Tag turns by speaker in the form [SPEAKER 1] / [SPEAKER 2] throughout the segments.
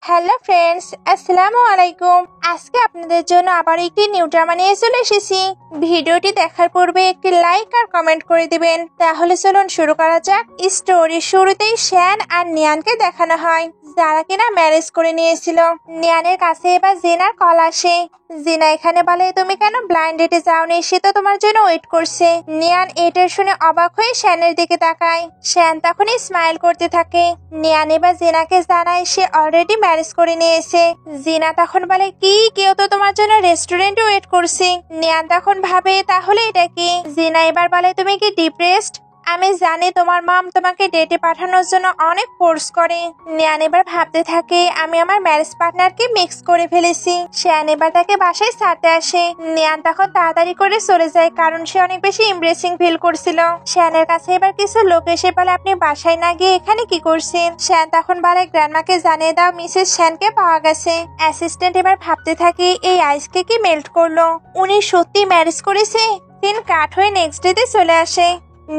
[SPEAKER 1] Hello friends, আসসালামু আলাইকুম। আজকে আপনাদের জন্য আবার একটি নিউ ড্রামা নিয়ে চলে এসেছি। ভিডিওটি দেখার পূর্বে একটি লাইক আর কমেন্ট করে দিবেন। তাহলে চলুন শুরু করা যাক। স্টোরির শুরুতেই শ্যান আর নিয়ানকে দেখানো হয়, যারা কিনা ম্যারেজ করে নিয়েছিল। নিয়ানের কাছে এবার জিনার কল আসে। জিনা এখানে বলে, তুমি কেন ব্লাইন্ড ডেটে যাওনি? সে তো তোমার জন্য ওয়েট করছে। নিয়ান এটা শুনে অবাক হয়ে শ্যানের দিকে তাকায়। শ্যান তখনই স্মাইল করতে থাকে। নিয়ান এবার জিনাকে জানায় সে অলরেডি ম্যারেজ করে নিয়েছে। জিনা তখন বলে, কি? কেউ তো তোমার জন্য রেস্টুরেন্টে ওয়েট করছে। নিয়ান তখন ভাবে তাহলে এটা কি? জিনা এবার বলে, তুমি কি ডিপ্রেসড? আমি জানি তোমার মম তোমাকে ডেটে পাঠানোর জন্য অনেক ফোর্স করে। নিয়ান এবার ভাবতে থাকে আমি আমার ম্যারেজ পার্টনারকে মিক্স করে ফেলেছি। শ্যান এবার তাকে বাসায় ছাড়তে আসে। নিয়ান তখন তাড়াতাড়ি করে চলে যায়, কারণ সে অনেক বেশি এমব্রেসিং ফিল করছিল। শ্যানের কাছে এবার কিছু লোক এসে বলে, আপনি বাসায় না গিয়ে এখানে কি করছেন? শ্যান তখন বলে, গ্র্যান্ডমাকে জানিয়ে দাও মিসেস শ্যানকে পাওয়া গেছে। অ্যাসিস্ট্যান্ট এবার ভাবতে থাকে এই আইসকে কি মেল্ট করলো? উনি সত্যি ম্যারেজ করেছে? সিন কাট হয়ে নেক্সট ডেতে চলে আসে।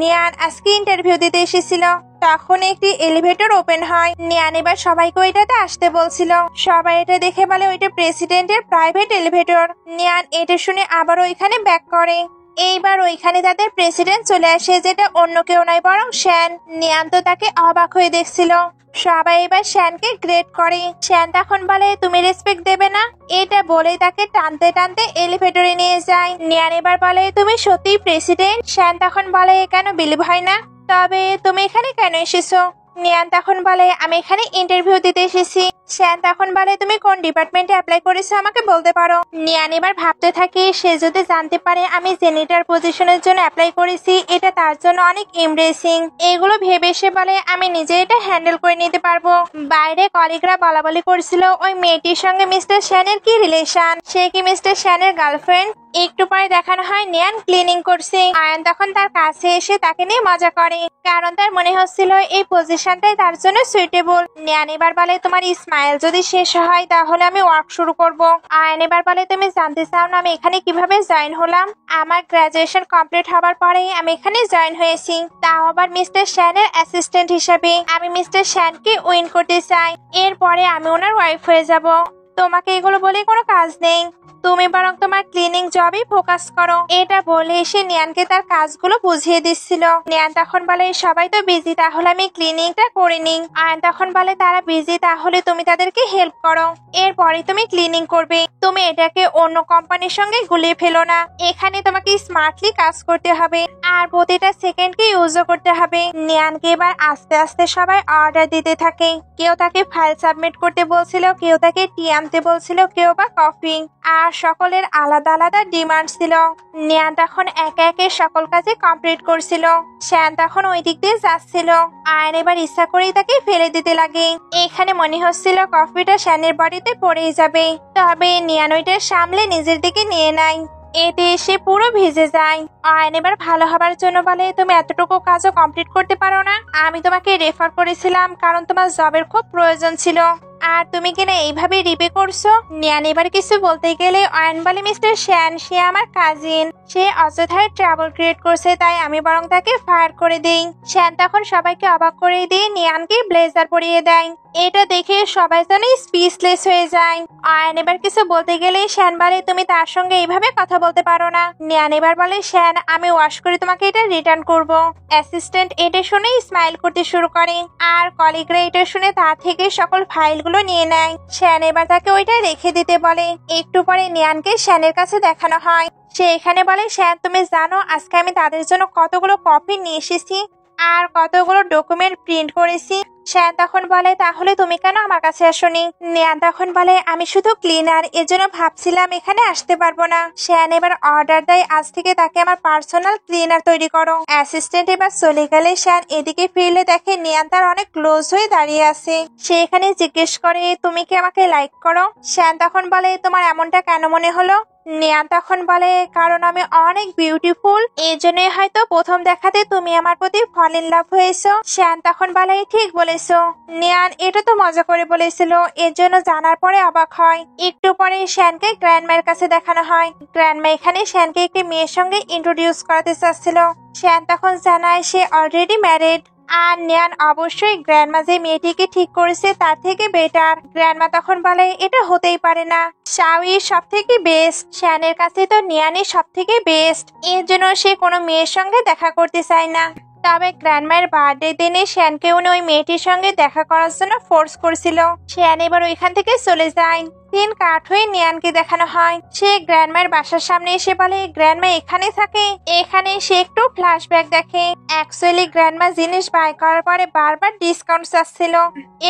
[SPEAKER 1] নিয়ান আজকে ইন্টারভিউ দিতে এসেছিল। তখন একটি এলিভেটর ওপেন হয়। নিয়ান এবার সবাইকে ওইটাতে আসতে বলছিল। সবাই এটা দেখে বলে ওইটা প্রেসিডেন্টের প্রাইভেট এলিভেটর। নিয়ান এটা শুনে আবার ওইখানে ব্যাক করে। এইবার ওইখানে তাদের প্রেসিডেন্ট চলে আসে, যেটা অন্য কেউ নয় বরং শ্যান। নিয়ান তো তাকে অবাক হয়ে দেখছিল। সবাই এবার শ্যানকে গ্রেড করে। শ্যান তখন বলে, তুমি রেসপেক্ট দেবে না? এটা বলে তাকে টানতে টানতে এলিভেটরে নিয়ে যায়। নিয়ান এবার বলে, তুমি সত্যিই প্রেসিডেন্ট? শ্যান তখন বলে, কেন বিলিভ হয় না? তবে তুমি এখানে কেন এসেছো? নিয়ান তখন বলে, আমি এখানে ইন্টারভিউ দিতে এসেছি। শ্যান তখন বলে, তুমি কোন ডিপার্টমেন্টে অ্যাপ্লাই করেছো আমাকে বলতে পারো? নিয়ান এবার ভাবতে থাকে সে যদি জানতে পারে আমি জেনিটার পজিশনের জন্য অ্যাপ্লাই করেছি, এটা তার জন্য অনেক এমব্রেসিং। এগুলো ভেবে সে বলে, আমি নিজে এটা হ্যান্ডেল করে নিতে পারবো। বাইরে কলিগরা বলাবলি করছিল ওই মেয়েটির সঙ্গে মিস্টার শ্যানের কি রিলেশন, সে কি মিস্টার শ্যানের গার্লফ্রেন্ড? একটু পরে দেখানো হয় নিয়ান ক্লিনিং করছে। আয়ন তখন তার কাছে এসে তাকে নিয়ে মজা করে, কারণ তার মনে হচ্ছিল এই পজিশনটাই তার জন্য সুইটেবল। নিয়ান এবার বলে, তোমার স্মাইল যদি শেষ হয় তাহলে আমি ওয়ার্ক শুরু করব। আয়ন এবার বলে, তুমি জানতে চাও না আমি এখানে কিভাবে জয়েন হলাম? আমার গ্রাজুয়েশন কমপ্লিট হবার পরেই আমি এখানে জয়েন হয়েছি, তাও আবার মিস্টার শ্যানের অ্যাসিস্ট্যান্ট হিসেবে। আমি মিস্টার শ্যানকে উইন করতে চাই, এরপরে আমি ওনার ওয়াইফ হয়ে যাব। তোমাকে এগুলো বলে কোনো কাজ নেই, তুমি বরং তোমার ক্লিনিং জবে ফোকাস করো। এটা বলে এসে নিয়ানকে তার কাজগুলো বুঝিয়ে দিচ্ছিল। নিয়ান তখন বলে, সবাই তো বিজি, তাহলে আমি ক্লিনিংটা করে নিই। আয়ন তখন বলে, তারা বিজি, তাহলে তুমি তাদেরকে হেল্প করো, এরপরে তুমি ক্লিনিং করবে। তুমি এটাকে অন্য কোম্পানির সঙ্গে গুলিয়ে ফেলো না। এখানে তোমাকে স্মার্টলি কাজ করতে হবে, আর প্রতিটা সেকেন্ডকে ইউজও করতে হবে। নিয়ানকে এবার আস্তে আস্তে সবাই অর্ডার দিতে থাকে। কেউ তাকে ফাইল সাবমিট করতে বলছিল, কেউ তাকে টি আনতে বলছিল, কেউ বা কফি। আর সকলের আলাদা আলাদা ডিমান্ড ছিল। নিয়ান তখন একে একে সকল কাজে কমপ্লিট করছিল। শ্যান তখন ওই দিক দিয়ে যাচ্ছিল। আয়ন এবার ইচ্ছা করেই তাকে ফেলে দিতে লাগে। এখানে মনে হচ্ছিল কফিটা শ্যানের বডিতে পড়েই যাবে, তবে নিয়ান ওইটা সামলে নিজের দিকে নিয়ে নেয়। এতে সে পুরো ভিজে যায়। আয়ন এবার ভালো হবার জন্য বলে, তুমি এতটুকু কাজও কমপ্লিট করতে পারো না? আমি তোমাকে রেফার করেছিলাম কারণ তোমার জবের খুব প্রয়োজন ছিল, আর তুমি কিনা এইভাবে রিপে করছো। নিয়ান এবার কিছু বলতে গেলে আয়ন বলে, মিস্টার শ্যান সে আমার কাজিন, সে অযথায় ট্রাবল ক্রিয়েট করছে, তাই আমি বরং তাকে ফায়ার করে দেই। শ্যান তখন সবাইকে অবাক করে দিয়ে নিয়ানকে ব্লেজার পরিয়ে দেয়। এটা দেখে সবাই যেন স্পিচলেস হয়ে যায়। আয়ন এবার কিছু বলতে গেলে শ্যান বলে, তুমি তার সঙ্গে এইভাবে কথা বলতে পারো না। নিয়ান এবার বলে, শ্যান আমি ওয়াশ করে তোমাকে এটা রিটার্ন করব। অ্যাসিস্ট্যান্ট এটা শুনে স্মাইল করতে শুরু করে, আর কলিগরা এটা শুনে তার থেকে সকল ফাইলগুলো নিয়ে নেয়। শ্যান এবার তাকে ওইটা রেখে দিতে বলে। একটু পরে নিয়ানকে শ্যানের কাছে দেখানো হয়। সে এখানে বলে, শ্যান তুমি জানো আজকে আমি তাদের জন্য কতগুলো কপি নিয়ে এসেছি আর কতগুলো ডকুমেন্ট প্রিন্ট করেছি। শ্যান তখন বলে, তাহলে তুমি কেন আমার কাছে আসোনি? নিয়ান তখন বলে, আমি শুধু ক্লিনার, এজন্য ভাবছিলাম এখানে আসতে পারবো না। শ্যান এবার অর্ডার দেয়, আজ থেকে তাকে আমার পার্সোনাল ক্লিনার তৈরি করো। অ্যাসিস্ট্যান্ট এবার চলে গেলে শ্যান এদিকে ফিরলে দেখে নিয়ান তার অনেক ক্লোজ হয়ে দাঁড়িয়ে আছে। সে এখানে জিজ্ঞেস করে, তুমি কি আমাকে লাইক করো? শ্যান তখন বলে, তোমার এমনটা কেন মনে হলো? নিয়ান তখন বলে, কারণ আমি অনেক বিউটিফুল, এই জন্যই হয়তো প্রথম দেখাতে তুমি আমার প্রতি ফল ইন লাভ হয়েছো। শ্যান তখন বলে, ঠিক বলেছো। নিয়ান এটা তো মজা করে বলেছিল, এর জন্য জানার পরে অবাক হয়। একটু পরে শ্যানকে গ্র্যান্ডমায়ের কাছে দেখানো হয়। গ্র্যান্ডমা এখানে শ্যানকে একটি মেয়ের সঙ্গে ইন্ট্রোডিউস করাতে চাচ্ছিল। শ্যান তখন জানায় সে অলরেডি ম্যারিড। আর নিয়ান অবশ্যই গ্র্যান্ডমা যে মেয়েটিকে ঠিক করেছে তার থেকে বেটার। গ্র্যান্ডমা তখন বলে এটা হতেই পারে না, শাওই সব থেকে বেস্ট, শ্যানের কাছে তো নিয়ানই সব থেকে বেস্ট, এর জন্য সে কোনো মেয়ের সঙ্গে দেখা করতে চায় না। তবে গ্র্যান্ডমায়ের বার্থডে দিনে শ্যানকে উনি ওই মেয়েটির সঙ্গে দেখা করার জন্য ফোর্স করছিল। শ্যান এবার ওইখান থেকে চলে যায়। দিন কাট হয়ে নিয়ানকে দেখানো হয়। সে গ্র্যান্ডমায়ের বাসার সামনে এসে বলে গ্র্যান্ডমা এখানে থাকে। এখানে সে একটু ফ্ল্যাশব্যাক দেখে। অ্যাকচুয়ালি গ্র্যান্ডমা জিনিস বাই করার পরে বারবার ডিসকাউন্ট চাচ্ছিল।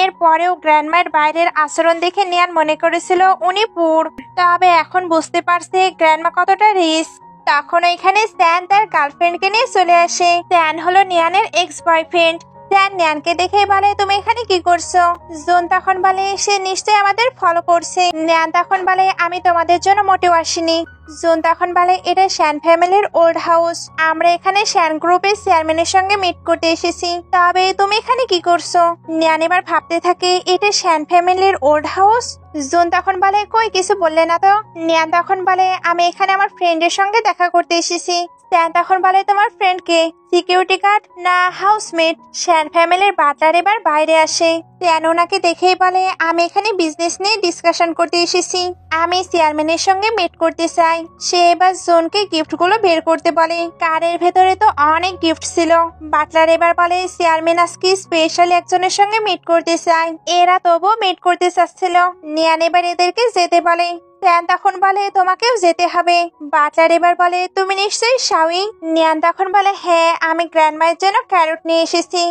[SPEAKER 1] এরপরেও গ্র্যান্ডমায়ের বাইরের আচরণ দেখে নিয়ান মনে করেছিল উনি পুর। তবে এখন বুঝতে পারছে গ্র্যান্ডমা কতটা রিচ। তখন এখানে স্ট্যান তার গার্লফ্রেন্ডকে নিয়ে চলে আসে। স্ট্যান হলো নিয়ানের এক্স বয়ফ্রেন্ড। স্ট্যান নিয়ানকে দেখে বলে তুমি এখানে কি করছো? জুন তখন বলে সে নিশ্চয়ই আমাদের ফলো করছে। নিয়ান তখন বলে আমি তোমাদের জন্য মোটেও আসিনি। জুন তখন বলে এটা শ্যান ফ্যামিলির ওল্ড হাউস, আমরা এখানে শ্যান গ্রুপের চেয়ারম্যানের সঙ্গে মিট করতে এসেছি। তবে তুমি এখানে কি করছো? নিয়ান এবার ভাবতে থাকে এটা শ্যান ফ্যামিলির ওল্ড হাউস। জুন তখন বলে কই কিছু বললে না তো। নিয়ান তখন বলে আমি এখানে আমার ফ্রেন্ডের সঙ্গে দেখা করতে এসেছি। স্ট্যান তখন বলে তোমার ফ্রেন্ড কে? সিকিউরিটি গার্ড না হাউসমেট? শ্যান ফ্যামিলির বাটলার এবার বাইরে আসে। স্ট্যান ওনাকে দেখেই বলে আমি এখানে বিজনেস নিয়ে ডিসকাশন করতে এসেছি, আমি চেয়ারম্যানের সঙ্গে মিট করতে চাই। সে এবার জোনকে গিফটগুলো বের করতে বলে। কারের ভেতরে তো অনেক গিফট ছিল। বাটলার এবার বলে চেয়ারম্যান আজকে স্পেশাল একজনের সঙ্গে মিট করতে চাই। এরা তবুও মিট করতে চাচ্ছিল। নিয়ান এবার এদেরকে যেতে বলে। স্ট্যান তখন বলে তোমাকেও যেতে হবে। বাটলার এবার বলে তুমি নিশ্চয়ই শাওই? নিয়ান তখন বলে হ্যাঁ, আমি গ্র্যান্ডমায়ের জন্য ক্যারট নিয়ে এসেছি।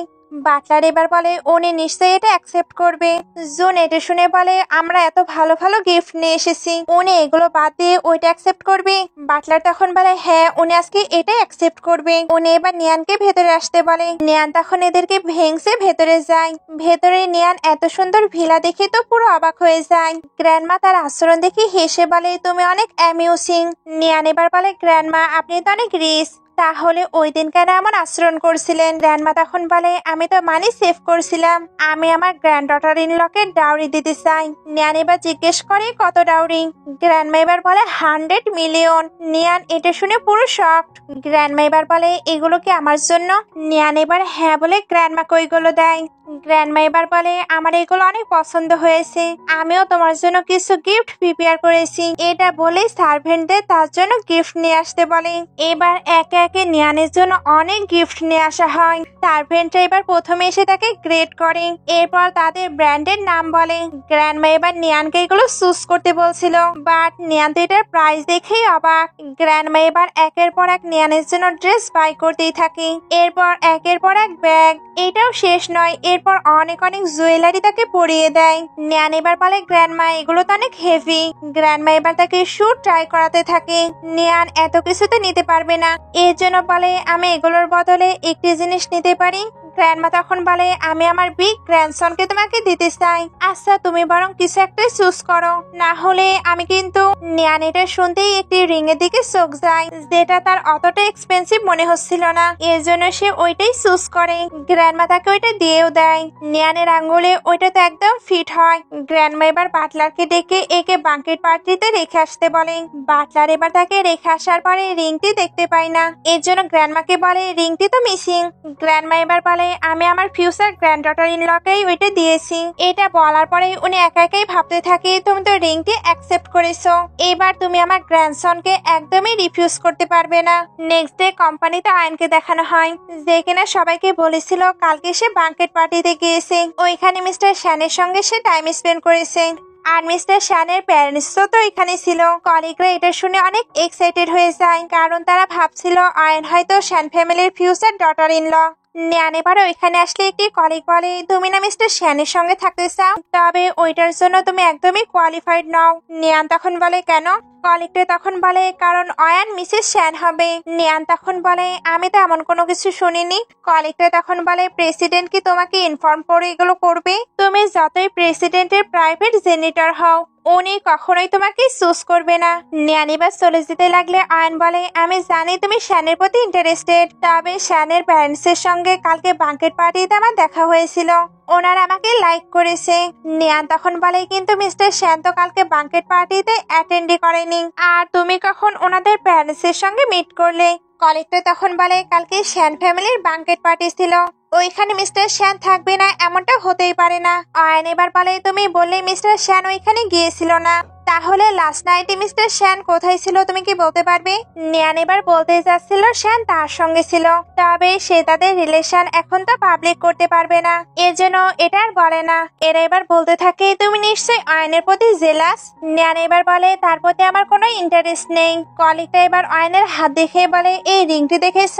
[SPEAKER 1] বাটলার এবার বলে উনি নিশ্চয়ই এটা অ্যাকসেপ্ট করবে। জুন এটা শুনে বলে আমরা এত ভালো ভালো গিফট নিয়ে এসেছি, উনি এগুলো বাদ দিয়ে ওইটা অ্যাকসেপ্ট করবে? বাটলার তখন বলে হ্যাঁ, উনি আজকে এটাই অ্যাকসেপ্ট করবে। উনি এবার নিয়ানকে ভেতরে আসতে বলে। নিয়ান তখন এদেরকে ভেংসে ভেতরে যায়। ভেতরে নিয়ান এত সুন্দর ভিলা দেখে তো পুরো অবাক হয়ে যায়। গ্র্যান্ডমা তার আচরণ দেখে হেসে বলে তুমি অনেক অ্যামিউজিং। নিয়ান এবার বলে গ্র্যান্ডমা আপনি তো অনেক রিচ, তাহলে ওই দিন কেন এমন আচরণ করছিলেন? গ্র্যান্ডমা তখন বলে আমি তো মানি সেভ করছিলাম, আমি আমার গ্র্যান্ড ডটার ইন লকে ডাউরি দিতে চাই। নিয়ান এবার জিজ্ঞেস করে কত ডাউরি? গ্র্যান্ডমা এবার বলে 100 মিলিয়ন। নিয়ান এটা শুনে পুরো শকড। গ্র্যান্ডমা এবার বলে এগুলো কি আমার জন্য? নিয়ান এবার হ্যাঁ বলে গ্র্যান্ডমাকে ওইগুলো দেয়। গ্র্যান্ডমা এবার বলে আমার এগুলো অনেক পছন্দ হয়েছে, আমিও তোমার জন্য কিছু গিফট প্রিপেয়ার করেছি। এটা বলে সার্ভেন্টদের তার জন্য গিফট নিয়ে আসতে বলে। এবার একে একে নিয়ানের জন্য অনেক গিফট নিয়ে আসা হয়। সার্ভেন্টরা এবার প্রথমে এসে তাকে গ্রেড করে, এরপর তাদের ব্র্যান্ডের নাম বলে। গ্র্যান্ডমা এবার নিয়ানকে এগুলো চুজ করতে বলছিল, বাট নিয়ান তো এটার প্রাইস দেখেই অবাক। গ্র্যান্ডমা এবার একের পর এক নিয়ানের জন্য ড্রেস বাই করতেই থাকে, এরপর একের পর এক ব্যাগ। এটাও শেষ নয়, এরপর অনেক অনেক জুয়েলারি তাকে পরিয়ে দেয়। নিয়ান এবার বলে গ্র্যান্ডমা এগুলো তো অনেক হেভি। গ্র্যান্ডমা এবার তাকে শুট ট্রাই করাতে থাকে। নিয়ান এত কিছু তো নিতে পারবে না, এর জন্য বলে আমি এগুলোর বদলে একটি জিনিস নিতে পারি। গ্র্যান্ডমা তখন বলে আমি আমার বিগ গ্র্যান্ডসনকে তোমাকে দিতে চাই। আচ্ছা তুমি বরং কিছু একটা চুজ করো, না হলে আমি কিন্তু। নিয়ান এটা শুনতেই একটি রিং এর দিকে চোখ যায়, যেটা তার অতটা এক্সপেন্সিভ মনে হচ্ছিল না, এর জন্য সে ওইটাই চুজ করে। গ্র্যান্ডমা তাকে ওইটা দিয়েও দেয়। নিয়ানের আঙ্গুলে ওইটা তো একদম ফিট হয়। গ্র্যান্ডমা এবার বাটলারকে ডেকে একে বাঙ্কেট পার্টিতে রেখে আসতে বলে। বাটলার এবার তাকে রেখে আসার পরে রিংটি দেখতে পায় না, এর জন্য গ্র্যান্ডমাকে বলে রিংটি তো মিসিং। গ্র্যান্ডমা এবার বলে আমি আমার ফিউচার গ্র্যান্ড ডটার ইন লকেই ওইটা দিয়েছি। এটা বলার পরে উনি একা একাই ভাবতে থাকে তুমি তো রিংটি অ্যাকসেপ্ট করেছো, এবার তুমি আমার গ্র্যান্ডসনকে একদমই রিফিউজ করতে পারবে না। নেক্সট ডে কোম্পানিতে আয়নকে দেখানো হয়, যে কিনা সবাইকে বলেছিল কালকে সে বাঙ্কেট পার্টিতে গিয়েছে, ওইখানে মিস্টার শ্যানের সঙ্গে সে টাইম স্পেন্ড করেছে। আর মিস্টার শ্যানের প্যারেন্টসও তো এখানে ছিল। কলিগরা এটা শুনে অনেক এক্সাইটেড হয়ে যায়, কারণ তারা ভাবছিল আয়ন হয়তো শ্যান ফ্যামিলির ফিউচার ডটার ইন ল। নিয়ান এবার ওইখানে আসলে একটি কলিগ বলে তুমি না মিস্টার শ্যানের সঙ্গে থাকতে চাও, তবে ওইটার জন্য তুমি একদমই কোয়ালিফাইড নও। নিয়ান তখন বলে কেন? কলিগটা তখন বলে কারণ অয়ান মিসেস শ্যান হবে। নিয়ান তখন বলে আমি তো এমন কোনো কিছু শুনিনি। কলিগটা তখন বলে প্রেসিডেন্ট কি তোমাকে ইনফর্ম করে এগুলো করবে? তুমি যতই প্রেসিডেন্টের প্রাইভেট জেনিটর হও, উনি কখনোই তোমাকে চুজ করবে না। নিয়ান এবার চলে যেতে লাগলে অয়ান বলে আমি জানি তুমি শ্যানের প্রতি ইন্টারেস্টেড, তবে শ্যানের প্যারেন্টসের সঙ্গে কালকে বাঙ্কেট পার্টিতে আমার দেখা হয়েছিল, ওনারা আমাকে লাইক করেছে। নিয়ান তখন বলে কিন্তু মিস্টার শ্যান তো কালকে বাঙ্কেট পার্টিতে অ্যাটেন্ডই করেনি, আর তুমি কখন ওনাদের প্যারেন্টসের সঙ্গে মিট করলে? কলিগটা তখন বলে কালকে শ্যান ফ্যামিলির বাঙ্কেট পার্টি ছিল, ওইখানে মিস্টার শ্যান থাকবে না এমনটা হতেই পারে না। আয়ন এবার বলে তুমি বললে মিস্টার শ্যান ওইখানে গিয়েছিল না, তাহলে লাস্ট নাইটে মিস্টার শ্যান কোথায় ছিল তুমি কি বলতে পারবে? নিয়ান এবার বলতে যাচ্ছিল শ্যান তার সঙ্গে ছিল, তবে সে তাদের রিলেশন এখন তো পাবলিক করতে পারবে না, এর জন্য এটা আর বলে না। এরা এবার বলতে থাকে তুমি নিশ্চয়ই আয়নের প্রতি জেলাস। নিয়ান এবার বলে তার প্রতি আমার কোনো ইন্টারেস্ট নেই। কলিগটা এবার আয়নের হাত দেখে বলে এই রিংটি দেখেছ?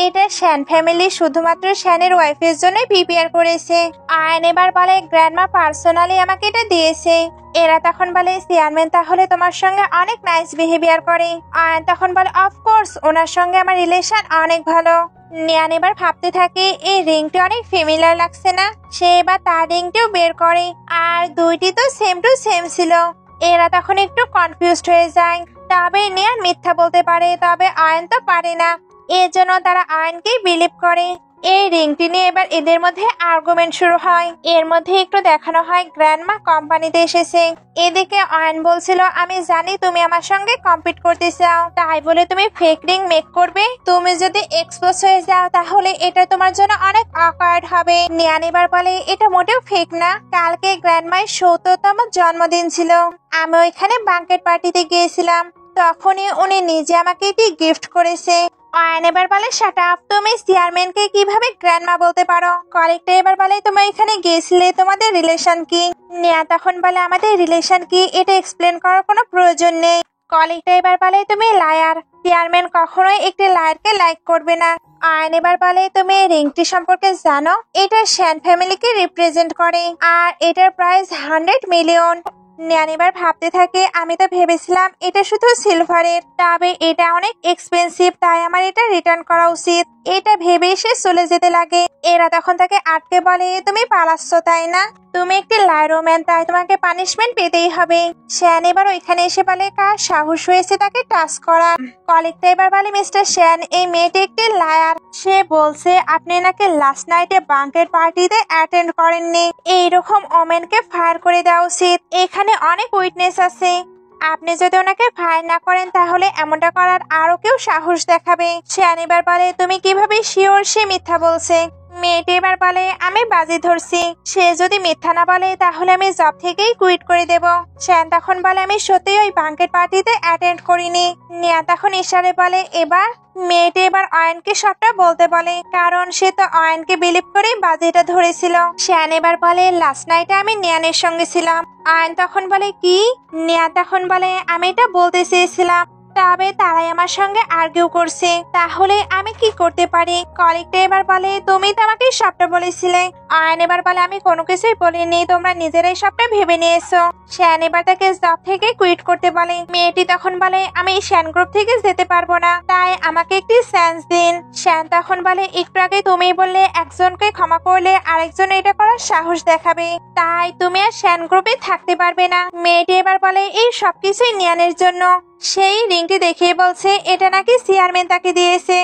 [SPEAKER 1] এটা শ্যান ফ্যামিলি শুধুমাত্র শ্যানের ওয়াইফের জন্যই প্রিপেয়ার করেছে। আয়ন এবার বলে গ্র্যান্ডমা পার্সোনালি আমাকে এটা দিয়েছে। এরা তখন বলে চেয়ারম্যান তাহলে তোমার সঙ্গে অনেক নাইস বিহেভিয়ার করে। আয়ন তখন বলে অফকোর্স ওনার সঙ্গে আমার রিলেশন অনেক ভালো। নিয়ান এবার ভাবতে থাকে এই রিংটি অনেক ফেমিলার লাগছে না। সে এবার তার রিংটিও বের করে, আর দুইটি তো সেম টু সেম ছিল। এরা তখন একটু কনফিউজড হয়ে যায়। তবে নিয়ান মিথ্যা বলতে পারে, তবে আয়ন তো পারে না, এর জন্য তারা আয়নকেই বিলিভ করে। এই রিংটি নিয়ে এবার এদের মধ্যে আর্গুমেন্ট শুরু হয়। এর মধ্যে একটু দেখানো হয় গ্র্যান্ডমা কোম্পানিতে এসেছে। এদিকে আয়ন বলছিল আমি জানি তুমি আমার সঙ্গে কম্পিট করতে চাও, তাই বলে তুমি ফেক রিং মেক করবে? তুমি যদি এক্সপোজ হয়ে যাও তাহলে এটা তোমার জন্য অনেক অকওয়ার্ড হবে। নিয়ান এবার বলে এটা মোটেও ফেক না, কালকে গ্র্যান্ডমায়ের ৭০তম জন্মদিন ছিল। আমি ওইখানে বাঙ্কেট পার্টিতে গিয়েছিলাম, তখনই উনি নিজে আমাকে এটি গিফট করেছে। আয়ন এবার বলে শাট আপ, তুমি চেয়ারম্যানকে কিভাবে গ্র্যান্ডমা বলতে পারো? কলিগটা এবার বলে তুমি এখানে গিয়েছিলে, তোমাদের রিলেশন কি? নিয়া তখন বলে আমাদের রিলেশন কি এটা এক্সপ্লেন করার কোনো প্রয়োজন নেই। কলিগটা এবার বলে তুমি লায়ার, চেয়ারম্যান কখনোই একটি লায়ারকে লাইক করবে না। আয়ন এবার বলে তুমি এই রিংটি সম্পর্কে জানো? এটা শ্যান ফ্যামিলিকে রিপ্রেজেন্ট করে, আর এটার প্রাইস 100 মিলিয়ন। নিয়ান এবার ভাবতে থাকে আমি তো ভেবেছিলাম এটা শুধু সিলভারের, তবে এটা অনেক এক্সপেন্সিভ, তাই আমার এটা রিটার্ন করা উচিত। এটা ভেবে সে চলে যেতে লাগে। এরা তখন তাকে আটকে বলে তুমি পালাচ্ছ তাই না? তুমি একটি লাইরোম্যান, তাই তোমাকে পানিশমেন্ট পেতেই হবে। শ্যান এবার ওইখানে এসে বলে কার সাহস হয়েছে তাকে টাচ করা? কলিগটা এবার বলে মিস্টার শ্যান এই মেয়েটি একটি লায়ার। সে বলছে আপনি নাকি লাস্ট নাইটে বাঙ্কেট পার্টিতে অ্যাটেন্ড করেননি। এইরকম ওমেনকে ফায়ার করে দেওয়া উচিত। এখানে অনেক উইটনেস আছে, আপনি যদি ওনাকে ফায়ার না করেন তাহলে এমনটা করার আরো কেউ সাহস দেখাবে। শ্যান এবার বলে তুমি কিভাবে শিওর সে মিথ্যা বলছে? মেয়েটি এবার বলে আমি বাজি ধরছি, সে যদি মিথ্যা না বলে তাহলে আমি জব থেকেই কুইট করে দেব। শ্যান তখন বলে আমি সত্যি ওই বাঙ্কেট পার্টিতে অ্যাটেন্ড করিনি। নিয়া তখন ইশারে বলে এবার মেয়েটি এবার আয়নকে সবটা বলতে বলে, কারণ সে তো আয়নকে বিলিভ করে বাজিটা ধরেছিল। শ্যান এবার বলে লাস্ট নাইটে আমি নিয়ানের সঙ্গে ছিলাম। আয়ন তখন বলে কি? নিয়া তখন বলে আমি এটা বলতে চেয়েছিলাম, তবে তারাই আমার সঙ্গে আর্গিউ করছে, তাহলে আমি কি করতে পারি? কলিগটা এবার বলে তুমি তো আমাকে সবটা বলেছিলে। আয়ন এবার বলে আমি কোনো কিছুই বলিনি, তোমরা নিজেরাই সবটা ভেবে নিয়েছো। শ্যান এবার তাকে জব থেকে কুইট করতে বলে। মেয়েটি তখন বলে আমি শ্যান গ্রুপ থেকে যেতে পারবো না, তাই আমাকে একটি চান্স দিন। শ্যান তখন বলে একটু আগে তুমি বললে একজনকে ক্ষমা করলে আরেকজন এটা করার সাহস দেখাবে, তাই তুমি আর শ্যান গ্রুপে থাকতে পারবে না। মেয়েটি এবার বলে এই সবকিছুই নিয়ানের জন্য। সেই রিংটি দেখিয়ে বলছে এটা নাকি চেয়ারম্যান তাকে দিয়েছে।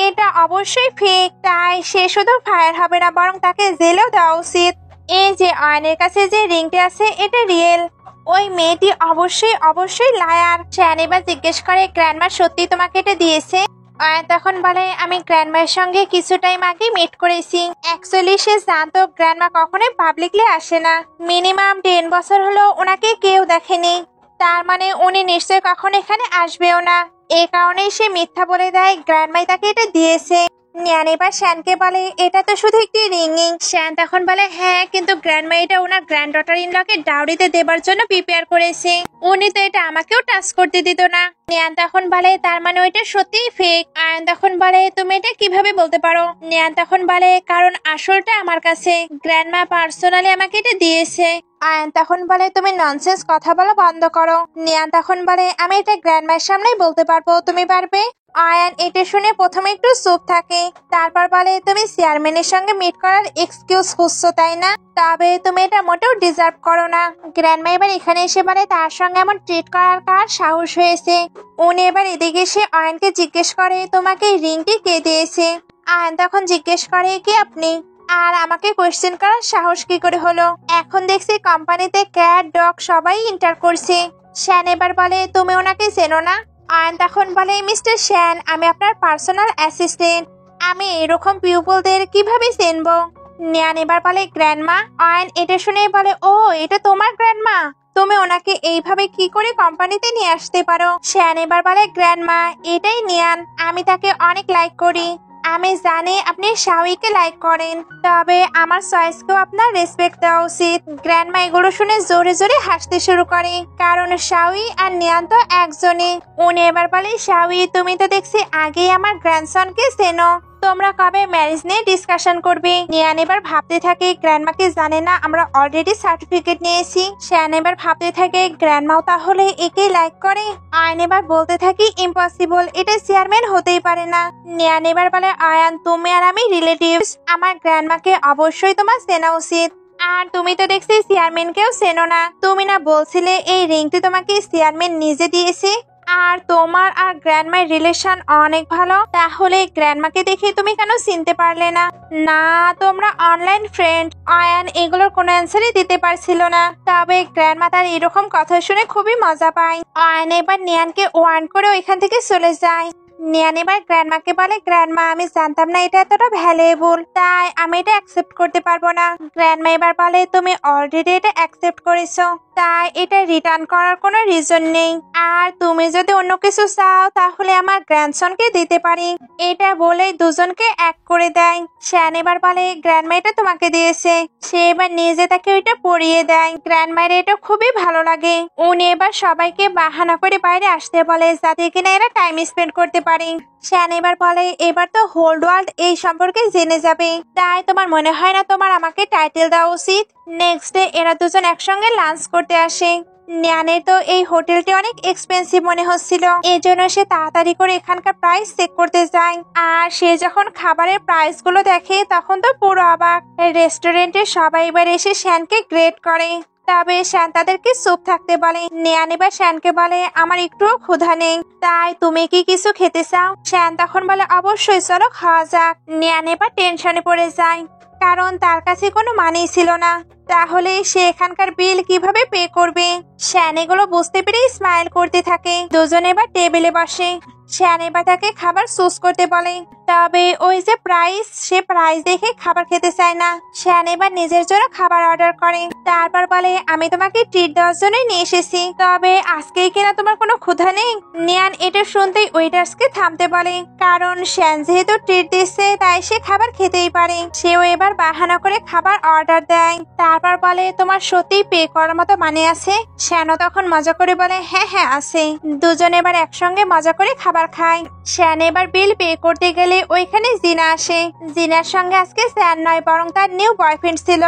[SPEAKER 1] এটা অবশ্যই ফেক, তাই সে শুধু ফায়ার হবে না বরং তাকে জেলেও দেওয়া উচিত। এই যে আয়নের কাছে যে রিংটি আছে এটা রিয়েল, ওই মেয়েটি অবশ্যই অবশ্যই লায়ার। শ্যান এবার জিজ্ঞেস করে গ্র্যান্ডমা সত্যি তোমাকে এটা দিয়েছে? আয়ন তখন বলে আমি গ্র্যান্ডমায়ের সঙ্গে কিছু টাইম আগে মিট করেছি। অ্যাকচুয়ালি সে জানতো গ্র্যান্ডমা কখনোই পাবলিকলি আসে না, মিনিমাম 10 বছর হলো ওনাকে কেউ দেখেনি, তার মানে উনি নিশ্চয় কখন এখানে আসবেও না। এই কারণেই সে মিথ্যা বলে দেয় গ্র্যান্ডমাই তাকে এটা দিয়েছে। নিয়ান এবার শ্যানকে বলে এটা তো শুধু একটি রিংই। শ্যান তখন বলে হ্যাঁ, কিন্তু গ্র্যান্ডমা এটা ওনার গ্র্যান্ড ডটার ইন লকে ডাউরিতে দেবার জন্য প্রিপেয়ার করেছে, উনি তো এটা আমাকেও টাচ করতে দিত না। নিয়ান তখন বলে তার মানে ওইটা সত্যিই ফেক। আয়ন তখন বলে তুমি এটা কিভাবে বলতে পারো? নিয়ান তখন বলে কারণ আসলটা আমার কাছে, গ্র্যান্ডমা পার্সোনালি আমাকে এটা দিয়েছে। আয়ন তখন বলে তুমি ননসেন্স কথা বলা বন্ধ করো। নিয়ান তখন বলে আমি এটা গ্র্যান্ডমার সামনেই বলতে পারবো, তুমি পারবে? আয়ান এটা শুনে প্রথমে একটু চুপ থাকে, তারপর বলে তুমি চেয়ারম্যানের সঙ্গে মিট করার এক্সকিউজ খুঁজছো তাই না? তবে তুমি এটা মোটেও ডিজার্ভ করো না। গ্র্যান্ডমা এবার এখানে এসে বলে তার সঙ্গে এমন ট্রিট করার কার সাহস হয়েছে? উনি এবার এদিকে এসে আয়নকে জিজ্ঞেস করে তোমাকে এই রিংটি কে দিয়েছে? আয়ন তখন জিজ্ঞেস করে কি আপনি, আর আমাকে কোয়েশ্চেন করার সাহস কি করে হলো? এখন দেখছি কোম্পানিতে ক্যাট ডগ সবাই ইন্টার করছে। শ্যান এবার বলে তুমি ওনাকে চেনো না? আয়ন তখন বলে মিস্টার শ্যান আমি আপনার পার্সোনাল অ্যাসিস্ট্যান্ট। আমি এরকম পিউপলদের কিভাবে চিনবো? নিয়ান এবার বলে গ্র্যান্ডমা। অয়ন এটা শুনে বলে, ও এটা তোমার গ্র্যান্ডমা, তুমি ওনাকে এইভাবে কি করে কোম্পানিতে নিয়ে আসতে পারো? শ্যান এবার বলে গ্র্যান্ডমা এটাই নিয়ান, আমি তাকে অনেক লাইক করি। আমি জানি আপনি শাওইকে লাইক করেন, তবে আমার চয়েসকেও আপনার রেসপেক্ট দেওয়া উচিত। গ্র্যান্ডমা এগুলো শুনে জোরে জোরে হাসতে শুরু করে, কারণ শাওই আর নিয়ান তো একজনই। উনি এবার বলে শাওই তুমি তো দেখছি আগেই আমার গ্র্যান্ডসনকে চেনো, তোমরা কবে ম্যারেজ নিয়ে ডিসকাশন করবে? নিয়ান এবার ভাবতে থাকে গ্র্যান্ডমাকে জানে না আমরা অলরেডি সার্টিফিকেট নিয়েছি। শ্যান এবার ভাবতে থাকে গ্র্যান্ডমাও তাহলে একে লাইক করে। আয়ন এবার বলতে থাকি ইম্পসিবল, এটা চেয়ারম্যান হতেই পারে না। নিয়ান এবার বলে আয়ান তুমি আর আমি রিলেটিভস, আমার গ্র্যান্ডমাকে অবশ্যই তোমার চেনা উচিত। আর তুমি তো দেখছি চেয়ারম্যানকেও চেনো না, তুমি না বলছিলে এই রিংটি তোমাকে চেয়ারম্যান নিজে দিয়েছে? আর তোমার আর গ্র্যান্ডমার রিলেশন অনেক ভালো, তাহলে গ্র্যান্ডমাকে দেখে তুমি কেন চিনতে পারলে না? না তোমরা অনলাইন ফ্রেন্ড। আয়ান এগুলোর কোনো অ্যান্সারই দিতে পারছিল না, তবে গ্র্যান্ডমা তার এরকম কথা শুনে খুবই মজা পায়। আয়ান এবার নিয়ানকে ওয়ার্ন করে ওইখান থেকে চলে যায়। নিয়ান এবার গ্র্যান্ডমাকে বলে গ্র্যান্ডমা আমি জানতাম না এটা এতটা ভ্যালুয়েবল, তাই আমি এটা অ্যাকসেপ্ট করতে পারবো না। গ্র্যান্ডমা এবার বলে তুমি অলরেডি এটা অ্যাকসেপ্ট করেছো, তাই এটা রিটার্ন করার কোনো রিজন নেই। আর তুমি যদি অন্য কিছু চাও তাহলে আমার গ্র্যান্ডসনকে দিতে পারি। এটা বলেই দুজনকে এক করে দেয়। শ্যান এবার বলে গ্র্যান্ডমা এটা তোমাকে দিয়েছে। সে এবার নিজে তাকে ওইটা পরিয়ে দেয়। গ্র্যান্ডমায়ের এটা খুবই ভালো লাগে। উনি এবার সবাইকে বাহানা করে বাইরে আসতে বলে যাতে কিনা এরা টাইম স্পেন্ড করতে পারে। শ্যান এবার বলে এবার তো হোল ওয়ার্ল্ড এই সম্পর্কে জেনে যাবে, তাই তোমার মনে হয় না তোমার আমাকে টাইটেল দেওয়া উচিত? নেক্সট ডে এরা দুজন একসঙ্গে লাঞ্চ করতে আসে। নিয়ানের তো এই হোটেলটি অনেক এক্সপেন্সিভ মনে হচ্ছিল, এই জন্য সে তাড়াতাড়ি করে এখানকার প্রাইস চেক করতে যায়। আর সে যখন খাবারের প্রাইস গুলো দেখে তখন তো পুরো অবাক। রেস্টুরেন্টে সবাই এবার এসে শ্যানকে গ্রেট করে, তবে শ্যান তাদেরকে চুপ থাকতে বলে। নিয়ান এবার শ্যানকে বলে আমার একটুও ক্ষুধা নেই, তাই তুমি কি কিছু খেতে চাও? শ্যান তখন বলে অবশ্যই চলো খাওয়া যাক। নিয়ান এবার টেনশনে পড়ে যায়, কারণ তার কাছে কোনো মানি ছিল না, তাহলে সে এখানকার বিল কিভাবে পে করবে? শ্যান এগুলো বুঝতে পেরে স্মাইল করতে থাকে। দুজনে এবার টেবিলে বসে। শ্যান এবার তাকে খাবার চুজ করতে বলে, তবে ওই যে প্রাইস, সে প্রাইস দেখে খাবার খেতে চায় না। শ্যান এবার নিজের জন্য খাবার অর্ডার করে, তারপর বলে আমি তোমাকে ট্রিট দেওয়ার জন্যই নিয়ে এসেছি, তবে আজকেই কিনা তোমার কোনো ক্ষুধা নেই? নিয়ান এটা শুনতেই ওয়েটার্সকে থামতে বলে, কারণ শ্যান যেহেতু ট্রিট দিচ্ছে তাই সে খাবার খেতেই পারে। সেও এবার বাহানা করে খাবার অর্ডার দেয়, তারপর বলে তোমার সত্যি পে করার মতো মানে আছে? শ্যানও তখন মজা করে বলে হ্যাঁ হ্যাঁ আছে। দুজন এবার একসঙ্গে মজা করে খাবার খায়। শ্যান এবার বিল পে করতে গেলে ওইখানে জিনা আসে। জিনার সঙ্গে আজকে শ্যান নয় বরং তার নিউ বয়ফ্রেন্ড ছিল।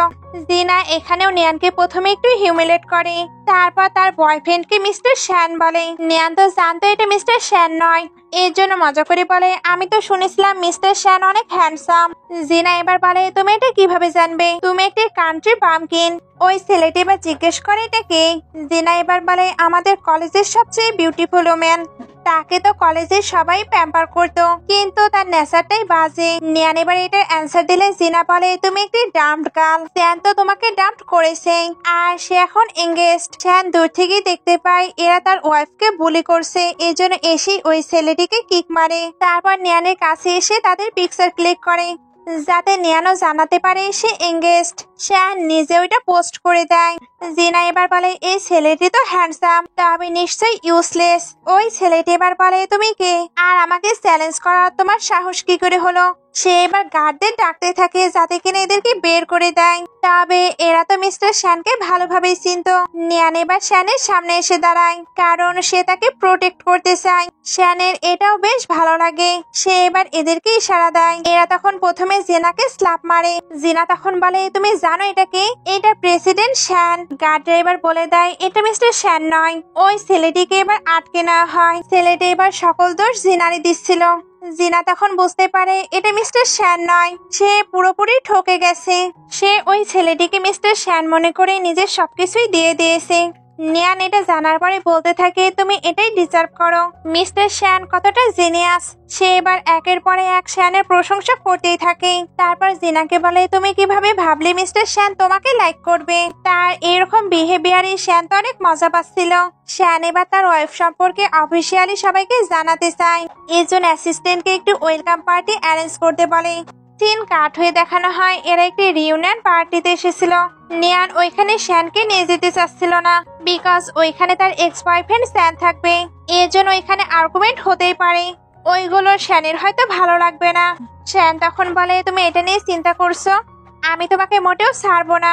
[SPEAKER 1] জিনা এখানেও নিয়ানকে প্রথমে একটু হিউমিলেট করে, তারপর তার বয়ফ্রেন্ডকে মিস্টার শ্যান বলে। নিয়ান তো জানতো এটা মিস্টার শ্যান নয়, এর জন্য মজা করে বলে আমি তো শুনেছিলাম মিস্টার শ্যান অনেক হ্যান্ডসাম। জিনা এবার বলে তুমি এটা কিভাবে জানবে? তুমি একটি কান্ট্রি পাম্পকিন। ওই ছেলেটি এবার জিজ্ঞেস করে এটা কে? জিনা এবার বলে আমাদের কলেজের সবচেয়ে বিউটিফুল ওম্যান, তাকে তো কলেজে সবাই প্যাম্পার করতো, কিন্তু তার নেশাটাই বাজে। নিয়ান এবার এটার অ্যান্সার দিলে জিনা বলে তুমি একটি ডাম্পড গার্ল, শ্যান তো তোমাকে ডাম্পড করেছে আর সে এখন এঙ্গেজড। শ্যান দূর থেকেই দেখতে পায় এরা তার ওয়াইফকে বুলি করছে, এই জন্য এসে ওই ছেলেটিকে কিক মারে। তারপর নিয়ানের কাছে এসে তাদের পিকচার ক্লিক করে, যাতে নিয়ানও জানাতে পারে সে এঙ্গেজড। শ্যান নিজে ওইটা পোস্ট করে দেয়। জিনা এবার বলে এই ছেলেটি তো হ্যান্ডসাম, তবে নিশ্চয়ই ইউজলেস। ওই ছেলেটি এবার বলে তুমি কে আর আমাকে চ্যালেঞ্জ করার তোমার সাহস কি করে হলো? সে এবার গার্ডদের ডাকতে থাকে যাতে কিনা এদেরকে বের করে দেয়, তবে এরা তো মিস্টার শ্যানকে ভালোভাবেই চিনতো। নিয়ান এবার শ্যানের সামনে এসে দাঁড়ায়, কারণ সে তাকে প্রোটেক্ট করতে চায়। শ্যানের এটাও বেশ ভালো লাগে, সে এবার এদেরকে ইশারা দেয়। এরা তখন প্রথমে জিনাকে স্ল্যাপ মারে। জিনা তখন বলে তুমি জানো এটা কে? এটা প্রেসিডেন্ট শ্যান। গার্ড ড্রাইভার বলে দেয় এটা মিস্টার শ্যান নয়। ওই ছেলেটিকে এবার আটকে নেওয়া হয়। ছেলেটি এবার সকল দোষ জিনারই দিচ্ছিল। জিনা তখন বুঝতে পারে এটা মিস্টার শ্যান নয়, সে পুরোপুরি ঠকে গেছে। সে ওই ছেলেটিকে মিস্টার শ্যান মনে করে নিজের সবকিছুই দিয়ে দিয়েছে। নিয়ান এটা জানার পরে বলতে থাকে তুমি এটাই ডিজার্ভ করো। মিস্টার শ্যান কতটা জিনিয়াস, সে এবার একের পরে এক শ্যানের প্রশংসা করতেই থাকে। তারপর জিনাকে বলে তুমি কিভাবে ভাবলে মিস্টার শ্যান তোমাকে লাইক করবে? তার এরকম বিহেভিয়ারে শ্যান তো অনেক মজা পাচ্ছিল। শ্যান এবার তার ওয়াইফ সম্পর্কে অফিসিয়ালি সবাইকে জানাতে চায়। এজন অ্যাসিস্ট্যান্টকে একটু ওয়েলকাম পার্টি অ্যারেঞ্জ করতে বলে। সিন কাট হয়ে দেখানো হয় এরা একটি রিউনিয়ন পার্টিতে এসেছিল। নিয়ান ওইখানে শ্যানকে নিয়ে যেতে চাচ্ছিল না, বিকজ ওইখানে তার এক্স বয়ফ্রেন্ড শ্যান থাকবে। এর জন্য ওইখানে আর্গুমেন্ট হতেই পারে, ওইগুলো শ্যানের হয়তো ভালো লাগবে না। শ্যান তখন বলে তুমি এটা নিয়ে চিন্তা করছো, আমি তোমাকে মোটেও ছাড়বো না।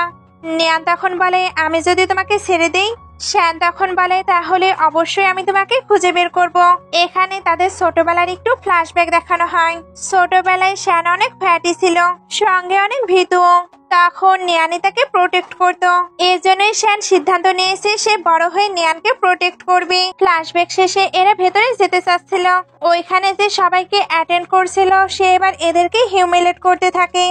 [SPEAKER 1] নিয়ান তখন বলে আমি যদি তোমাকে ছেড়ে দিই? শ্যান তখন বলে তাহলে অবশ্যই আমি তোমাকে খুঁজে বের করব। এখানে তাদের ছোটবেলার একটু ফ্ল্যাশব্যাক দেখানো হয়। ছোটবেলায় শ্যান অনেক ফ্যাটি ছিল, সঙ্গে অনেক ভীতুও। তখন নিয়ানি তাকে প্রোটেক্ট করতো, এর জন্যই শ্যান সিদ্ধান্ত নিয়েছে সে বড় হয়ে নিয়ানকে প্রোটেক্ট করবে। ফ্ল্যাশব্যাক শেষে এরা ভেতরে যেতে চাচ্ছিল। ওইখানে যে সবাইকে অ্যাটেন্ড করছিল সে এবার এদেরকে হিউমিলেট করতে থাকে।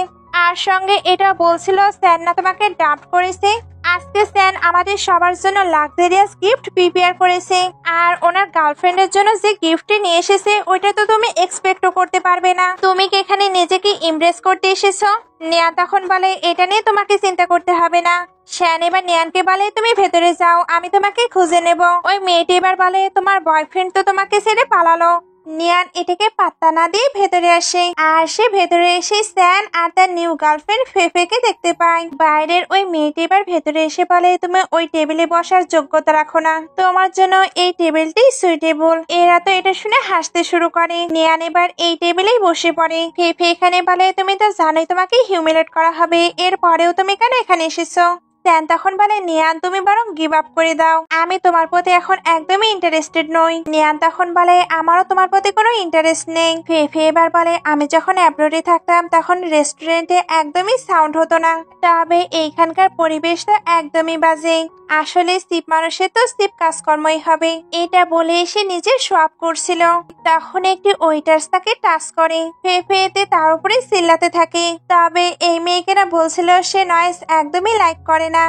[SPEAKER 1] আর সঙ্গে এটা বলছিল স্যান না তোমাকে ডাম্প করেছে, আজকে স্যান আমাদের সবার জন্য লাক্সারিয়াস গিফট প্রিপেয়ার করেছে। আর ওনার গার্লফ্রেন্ডের জন্য যে গিফটটি নিয়ে এসেছে ওইটা তো তুমি এক্সপেক্টও করতে পারবে না। তুমি কি এখানে নিজেকে ইমপ্রেস করতে এসেছো? নিয়ান তখন বলে এটা নিয়ে তোমাকে চিন্তা করতে হবে না। শ্যান এবার নিয়ানকে বলে তুমি ভেতরে যাও, আমি তোমাকে খুঁজে নেব। ওই মেয়েটি এবার বলে তোমার বয়ফ্রেন্ড তো তোমাকে ছেড়ে পালালো। নিয়ান এটাকে পাত্তা না দিয়ে ভেতরে আসে। আর সে ভেতরে এসে স্যান আর তার নিউ গার্লফ্রেন্ড ফেফেকে দেখতে পায়। বাইরের ওই মেয়েটি এবার ভেতরে এসে বলে তুমি ওই টেবিলে বসার যোগ্যতা রাখো না, তোমার জন্য এই টেবিলটি সুইটেবল। এরা তো এটা শুনে হাসতে শুরু করে। নিয়ান এবার এই টেবিলেই বসে পড়ে। ফেফে এখানে বলে তুমি তো জানোই তোমাকে হিউমিলেট করা হবে, এরপরেও তুমি কেন এখানে এসেছো? স্যান তখন বলে নিয়ান তুমি বরং গিভ আপ করে দাও, আমি তোমার প্রতি এখন একদমই ইন্টারেস্টেড নই। নিয়ান তখন বলে আমারও তোমার প্রতি কোনো ইন্টারেস্ট নেই। ফেফে এবার বলে আমি যখন অ্যাব্রোডে থাকতাম তখন রেস্টুরেন্টে একদমই সাউন্ড হতো না, তবে এইখানকার পরিবেশটা একদমই বাজে। আসলে সিপ মানুষের তো সিপ কাজকর্মই হবে। এটা বলে এসে নিজে সোয়াপ করছিল, তখন একটি ওয়েটার্স তাকে টাচ করে। ফেফে এতে তার উপরে চিল্লাতে থাকে। তবে এই মেয়েকেরা বলছিল সে নয়েজ একদমই লাইক করে না।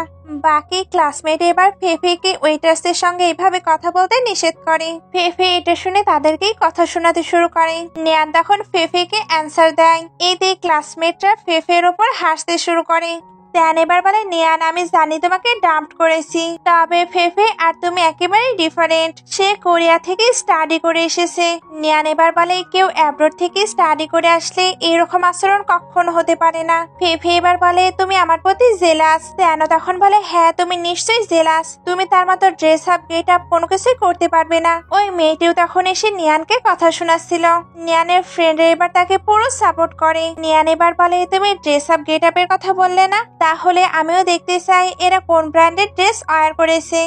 [SPEAKER 1] বাকি ক্লাসমেট এবার ফেফেকে ওয়েটার্সের সঙ্গে এইভাবে কথা বলতে নিষেধ করে। ফেফে এটা শুনে তাদেরকেই কথা শোনাতে শুরু করে। নিয়ান তখন ফেফেকে অ্যান্সার দেয়। এতে ক্লাসমেটরা ফেফের ওপর হাসতে শুরু করে। স্যান এবার বলে নিয়ান আমি জানি তোমাকে ডাম্প করেছি, তবে ফেফে আর তুমি একেবারেই ডিফারেন্ট। সে কোরিয়া থেকে স্টাডি করে এসেছে। নিয়ান এবার বলে কেউ অ্যাব্রোড থেকে স্টাডি করে আসলে এরকম আচরণ কখনো হতে পারে না। ফেফে এবার বলে তুমি আমার প্রতি জেলাস। স্যানও তখন বলে হ্যাঁ তুমি নিশ্চয়ই জেলাস, তুমি তার মতো ড্রেস আপ গেট আপ কোনো কিছুই করতে পারবে না। ওই মেয়েটিও তখন এসে নিয়ানকে কথা শোনাচ্ছিল। নিয়ানের ফ্রেন্ড এবার তাকে পুরো সাপোর্ট করে। নিয়ান এবার বলে তুমি ড্রেস আপ গেট আপের কথা বললে না, তাহলে আমিও দেখতে চাই এরা কোন ব্র্যান্ডের ড্রেস ওয়্যার করেছে।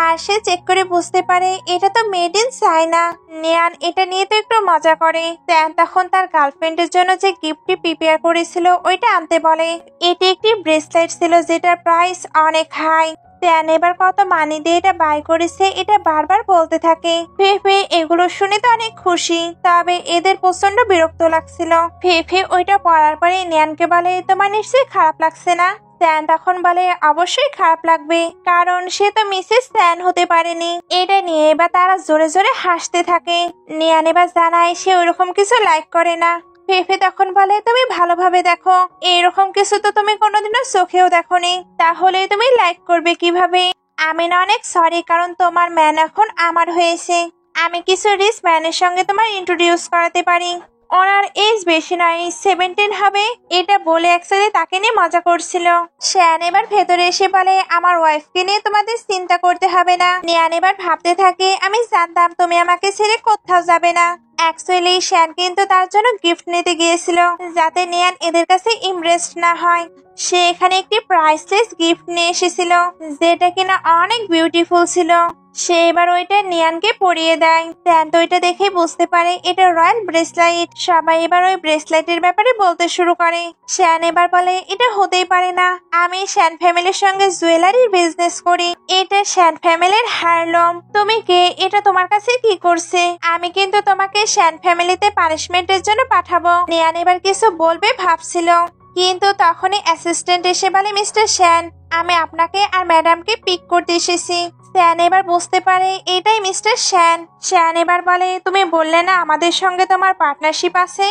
[SPEAKER 1] আর সে চেক করে বুঝতে পারে এটা তো মেড ইন চায়না। নিয়ান এটা নিয়ে তো একটু মজা করে। স্যান তখন তার গার্লফ্রেন্ডের জন্য যে গিফটটি প্রিপেয়ার করেছিল ওইটা আনতে বলে। এটি একটি ব্রেসলেট ছিল যেটার প্রাইস অনেক হাই। স্যান এবার কত মানি দিয়ে এটা বাই করেছে এটা বারবার বলতে থাকে। ফেফে এগুলো শুনে তো অনেক খুশি, তবে এদের প্রচন্ড বিরক্ত লাগছিল। ফেফে ওইটা পরার পরে নিয়ানকে বলে তোমার নিশ্চয়ই খারাপ লাগছে না? স্যান তখন বলে অবশ্যই খারাপ লাগবে, কারণ সে তো মিসেস স্যান হতে পারেনি। এটা নিয়ে এবার তারা জোরে জোরে হাসতে থাকে। নিয়ান এবার জানায় সে ওইরকম কিছু লাইক করে না। ফেফে তখন বলে তুমি ভালোভাবে দেখো, এরকম কিছু তো তুমি কোনোদিনও চোখেও দেখোনি, তাহলে তুমি লাইক করবে কিভাবে? আমি না অনেক সরি, কারণ তোমার ম্যান এখন আমার হয়েছে। আমি কিছু রিচ ম্যানের সঙ্গে তোমার ইন্ট্রোডিউস করাতে পারি। ওনার এজ বেশি নয়, 17 হবে। এটা বলে একসাথে তাকে নিয়ে মজা করছিল। শ্যান এবার ভেতরে এসে বলে আমার ওয়াইফকে নিয়ে তোমাদের চিন্তা করতে হবে না। নিয়ান এবার ভাবতে থাকে আমি জানতাম তুমি আমাকে ছেড়ে কোথাও যাবে না। অ্যাকচুয়ালি শ্যান কিন্তু তার জন্য গিফট নিতে গিয়েছিল যাতে নিয়ান এদের কাছে ইমপ্রেসড না হয়। সে এখানে একটি প্রাইসলেস গিফট নিয়ে এসেছিল যেটা কিনা অনেক বিউটিফুল ছিল। সে এবার ওইটা নিয়ানকে পরিয়ে দেয়। স্যান তো ওইটা দেখে বুঝতে পারে এটা রয়্যাল ব্রেসলাইট। সবাই এবার ওই ব্রেসলাইটের ব্যাপারে বলতে শুরু করে। শ্যান এবার বলে এটা হতেই পারে না, আমি শ্যান ফ্যামিলির সঙ্গে জুয়েলারির বিজনেস করি, এটা শ্যান ফ্যামিলির হারলম। তুমি কে? এটা তোমার কাছে কি করছে? আমি কিন্তু তোমাকে শ্যান ফ্যামিলিতে পানিশমেন্টের জন্য পাঠাবো। নিয়ান এবার কিছু বলবে ভাবছিল, কিন্তু তখনই অ্যাসিস্ট্যান্ট এসে বলে মিস্টার শ্যান আমি আপনাকে আর ম্যাডামকে পিক করতে এসেছি। শ্যান এবার বুঝতে পারে এটাই মিস্টার শ্যান। শ্যান এবার বলে, তুমি বললে না আমাদের সঙ্গে তোমার পার্টনারশিপ আছে,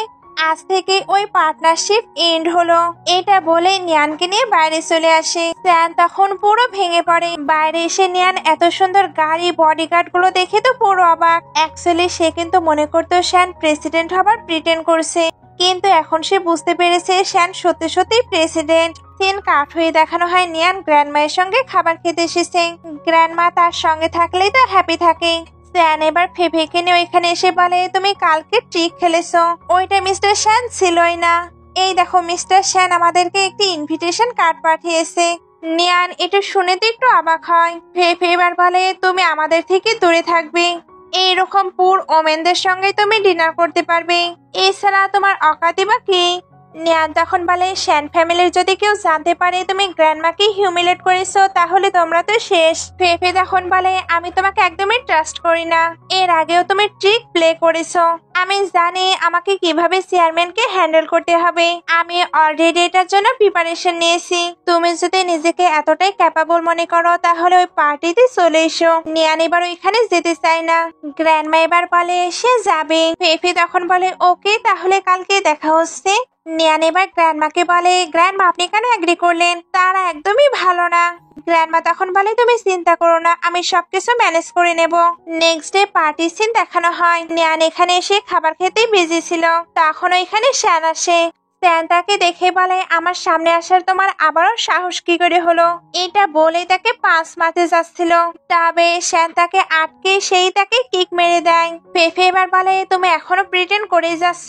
[SPEAKER 1] আজ থেকে ওই পার্টনারশিপ এন্ড হলো। এটা বলে নিয়ানকে নিয়ে বাইরে চলে আসে। শ্যান তখন পুরো ভেঙে পড়ে। বাইরে এসে নিয়ান এত সুন্দর গাড়ি, বডিগার্ড গুলো দেখে তো পুরো অবাক। অ্যাকচুয়ালি সে কিন্তু মনে করতো শ্যান প্রেসিডেন্ট হবার প্রিটেন্ড করছে, কিন্তু এখন সে বুঝতে পেরেছে শ্যান সত্যি সত্যি প্রেসিডেন্ট। সিন কাট হয়ে দেখানো হয় নিয়ান গ্র্যান্ডমায়ের সঙ্গে খাবার খেতে এসেছে। গ্র্যান্ডমা তার সঙ্গে থাকলেই তার হ্যাপি থাকে। শ্যান এবার ফেফেকে নিয়ে ওইখানে এসে বলে, তুমি কালকে ট্রিক খেলেছো, ওইটা মিস্টার শ্যান ছিলই না। এই দেখো মিস্টার শ্যান আমাদেরকে একটি ইনভিটেশন কার্ড পাঠিয়েছে। নিয়ান এটা শুনে তো একটু অবাক হয়। ফেফে এবার বলে, তুমি আমাদের থেকে দূরে থাকবে, এইরকম পুর ওমেনদের সঙ্গে তুমি ডিনার করতে পারবে, এছাড়া তোমার অকাতি বা কি? নিয়ান তখন বলে, শ্যান ফ্যামিলির যদি কেউ জানতে পারে তুমি গ্র্যান্ডমাকে হিউমিলেট করেছো তাহলে তোমরা তো শেষ। ফেফে তখন বলে, আমি তোমাকে একদমই ট্রাস্ট করি না, এর আগেও তুমি ট্রিক প্লে করেছো, আমি জানি আমাকে কিভাবে চেয়ারম্যানকে হ্যান্ডেল করতে হবে। আমি অলরেডি এটার জন্য প্রিপারেশন নিয়েছি। তুমি যদি নিজেকে এতটাই ক্যাপাবল মনে করো তাহলে ওই পার্টিতে চলে এসো। নিয়ান এবার ওইখানে যেতে চায় না। গ্র্যান্ডমা এবার বলে সে যাবে। ফেফে তখন বলে, ওকে তাহলে কালকে দেখা হচ্ছে। নিয়ান এবার গ্র্যান্ডমাকে বলে, গ্র্যান্ডমা আপনি কেন এগ্রি করলেন? তারা একদমই ভালো না। গ্র্যান্ডমা তখন বলে, তুমি চিন্তা করো না, আমি সবকিছু ম্যানেজ করে নেব। নেক্সট ডে পার্টি সিন দেখানো হয়। নিয়ান এখানে এসে খাবার খেতেই বিজি ছিল, তখন ওইখানে শ্যান আসে। শ্যান তাকে দেখে বলে, আমার সামনে আসার তোমার আবারও সাহস কি করে হলো? এটা বলেই তাকে পাঁচ মারতে যাচ্ছিল, তবে শ্যান তাকে আটকে সেই তাকে কিক মেরে দেয়। ফেফে এবার বলে, তুমি এখনো প্রিটেন্ড করেই যাচ্ছ,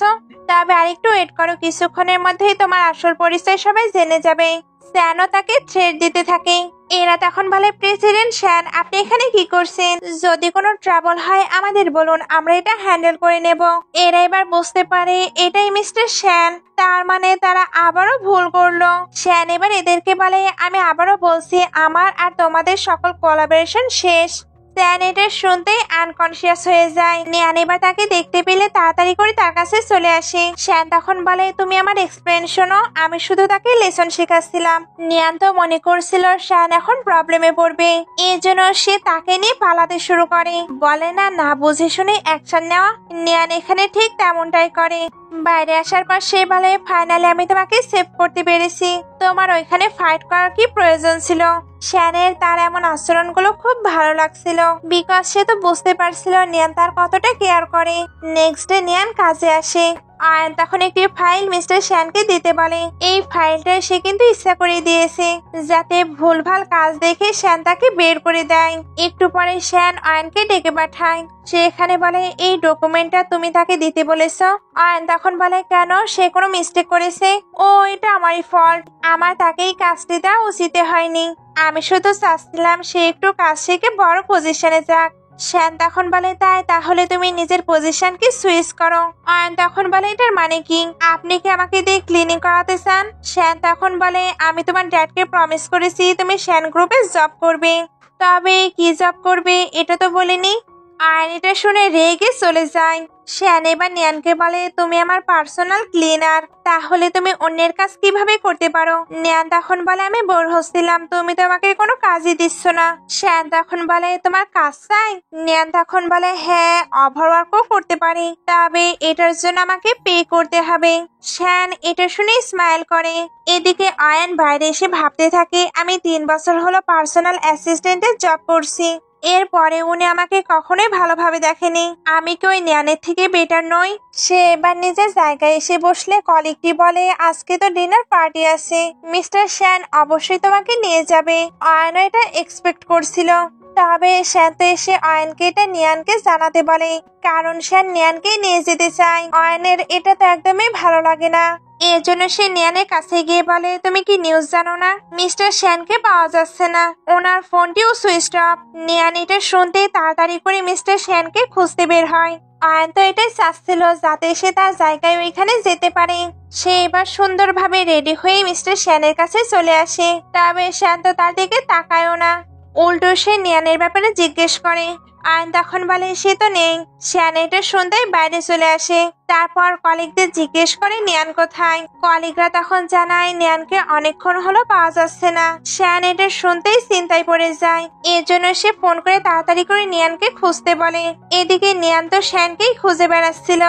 [SPEAKER 1] তবে আরেকটু ওয়েট করো, কিছুক্ষণের মধ্যেই তোমার আসল পরিচয় সবাই জেনে যাবে। শ্যানও তাকে থ্রেট দিতে থাকে। এরা তখন বলে, প্রেসিডেন্ট শ্যান আপনি এখানে কি করছেন? যদি কোনো ট্রাবল হয় আমাদের বলুন, আমরা এটা হ্যান্ডেল করে নেব। এরা এবার বুঝতে পারে এটাই মিস্টার শ্যান, তার মানে তারা আবারও ভুল করলো। শ্যান এবার এদেরকে বলে, আমি আবারও বলছি আমার আর তোমাদের সকল কোলাবোরেশন শেষ। শ্যান এটা শুনতেই আনকনসিয়াস হয়ে যায়। নিয়ান এবার তাকে দেখতে পেলে তাড়াতাড়ি করে তার কাছে চলে আসে। শ্যান তখন বলে, তুমি আমার এক্সপ্লেন শোনো, আমি শুধু তাকে লেসন শেখাচ্ছিলাম। নিয়ান তো মনে করছিল শ্যান এখন প্রবলেমে পড়বে, এই জন্য সে তাকে নিয়ে পালাতে শুরু করে। বলে না, না বুঝে শুনে অ্যাকশন নেওয়া। নিয়ান এখানে ঠিক তেমনটাই করে। বাইরে আসার পর সে বলে, ফাইনালি আমি তোমাকে সেভ করতে পেরেছি, তোমার ওইখানে ফাইট করার কি প্রয়োজন ছিল? শ্যানের তার এমন আচরণগুলো খুব ভালো লাগছিল, বিকজ সে তো বুঝতে পারছিল নিয়ান তার কতটা কেয়ার করে। নেক্সট ডে নিয়ান কাজে আসে। আয়ন তখন একটি ফাইল মিস্টার শ্যানকে দিতে বলে। এই ফাইলটা সে কিন্তু ইচ্ছা করে দিয়েছে যাতে ভুলভাল কাজ দেখে শ্যান তাকে বের করে দেয়। একটু পরে শ্যান আয়নকে ডেকে পাঠায়। সে এখানে বলে, এই ডকুমেন্টটা তুমি তাকে দিতে বলেছো? আয়ন তখন বলে, কেন, সে কোনো মিস্টেক করেছে? ও এটা আমারই ফল্ট, আমার তাকেই কাজটি দেওয়া উচিত হয়নি, আমি শুধু চাচ্ছিলাম সে একটু কাজ শিখে বড় পজিশনে যাক। শ্যান তখন বলে, তাহলে তুমি নিজের পজিশনকে সুইচ করো। আয়ন তখন বলে, এটার মানে কি? আপনি কি আমাকে দিয়ে ক্লিনিং করাতে চান? শ্যান তখন বলে, আমি তোমার ড্যাডকে প্রমিস করেছি তুমি শ্যান গ্রুপে জব করবে, তবে কি জব করবে এটা তো বলিনি। আয়ন এটা শুনে রেগে চলে যায়। শ্যান এবার নিয়ানকে বলে, তুমি আমার পার্সোনাল ক্লিনার, তাহলে তুমি অন্যের কাজ কিভাবে করতে পারো? নিয়ান তখন বলে, আমি বোর হচ্ছিলাম, তুমি তো আমাকে কোনো কাজই দিচ্ছ না। শ্যান তখন বলে, তোমার কাজ চাই? নিয়ান তখন বলে, হ্যাঁ, ওভারওয়ার্কও করতে পারি, তবে এটার জন্য আমাকে পে করতে হবে। শ্যান এটা শুনে স্মাইল করে। এদিকে আয়ন বাইরে এসে ভাবতে থাকে, আমি 3 বছর হলো পার্সোনাল অ্যাসিস্ট্যান্টের জব করছি, এরপরে উনি আমাকে কখনোই ভালোভাবে দেখেনি, আমি কি ওই নিয়ানের থেকে বেটার নই? সে এবার নিজের জায়গায় এসে বসলে কলিগটি বলে, আজকে তো ডিনার পার্টি আছে, মিস্টার শ্যান অবশ্যই তোমাকে নিয়ে যাবে। আয়ন এটা এক্সপেক্ট করছিল, তবে শ্যান তো এসে আয়নকে এটা নিয়ানকে জানাতে বলে, কারণ শ্যান নিয়ানকে নিয়ে যেতে চায়। আয়নের এটা তো একদমই ভালো লাগে না, এর জন্য সে নিয়ানের কাছে গিয়ে বলে, তুমি কি নিউজ জানো না? মিস্টার শ্যানকে পাওয়া যাচ্ছে না, ওনার ফোনটিও সুইচ অফ। নিয়ান এটা শুনতেই তাড়াতাড়ি করে মিস্টার শ্যানকে খুঁজতে বের হয়। আয়ন তো এটাই চাচ্ছিল যাতে সে তার জায়গায় ওইখানে যেতে পারে। সে এবার সুন্দরভাবে রেডি হয়ে মিস্টার শ্যানের কাছে চলে আসে, তবে শ্যান তো তার দিকে তাকায়ও না, উল্টো সে নিয়ানের ব্যাপারে জিজ্ঞেস করে, আয়ন তখন বলে সে তো নেই। শ্যান এটা শুনতেই বাইরে চলে আসে। তারপর কলিগদের জিজ্ঞেস করে নিয়ান কোথায়। কলিগরা তখন জানায় নিয়ানকে অনেকক্ষণ হলো পাওয়া যাচ্ছে না। শ্যান এটা শুনতেই চিন্তায় পড়ে যায়। এর জন্য সে ফোন করে তাড়াতাড়ি করে নিয়ানকে খুঁজতে বলে। এদিকে নিয়ান তো শ্যানকেই খুঁজে বেড়াচ্ছিল।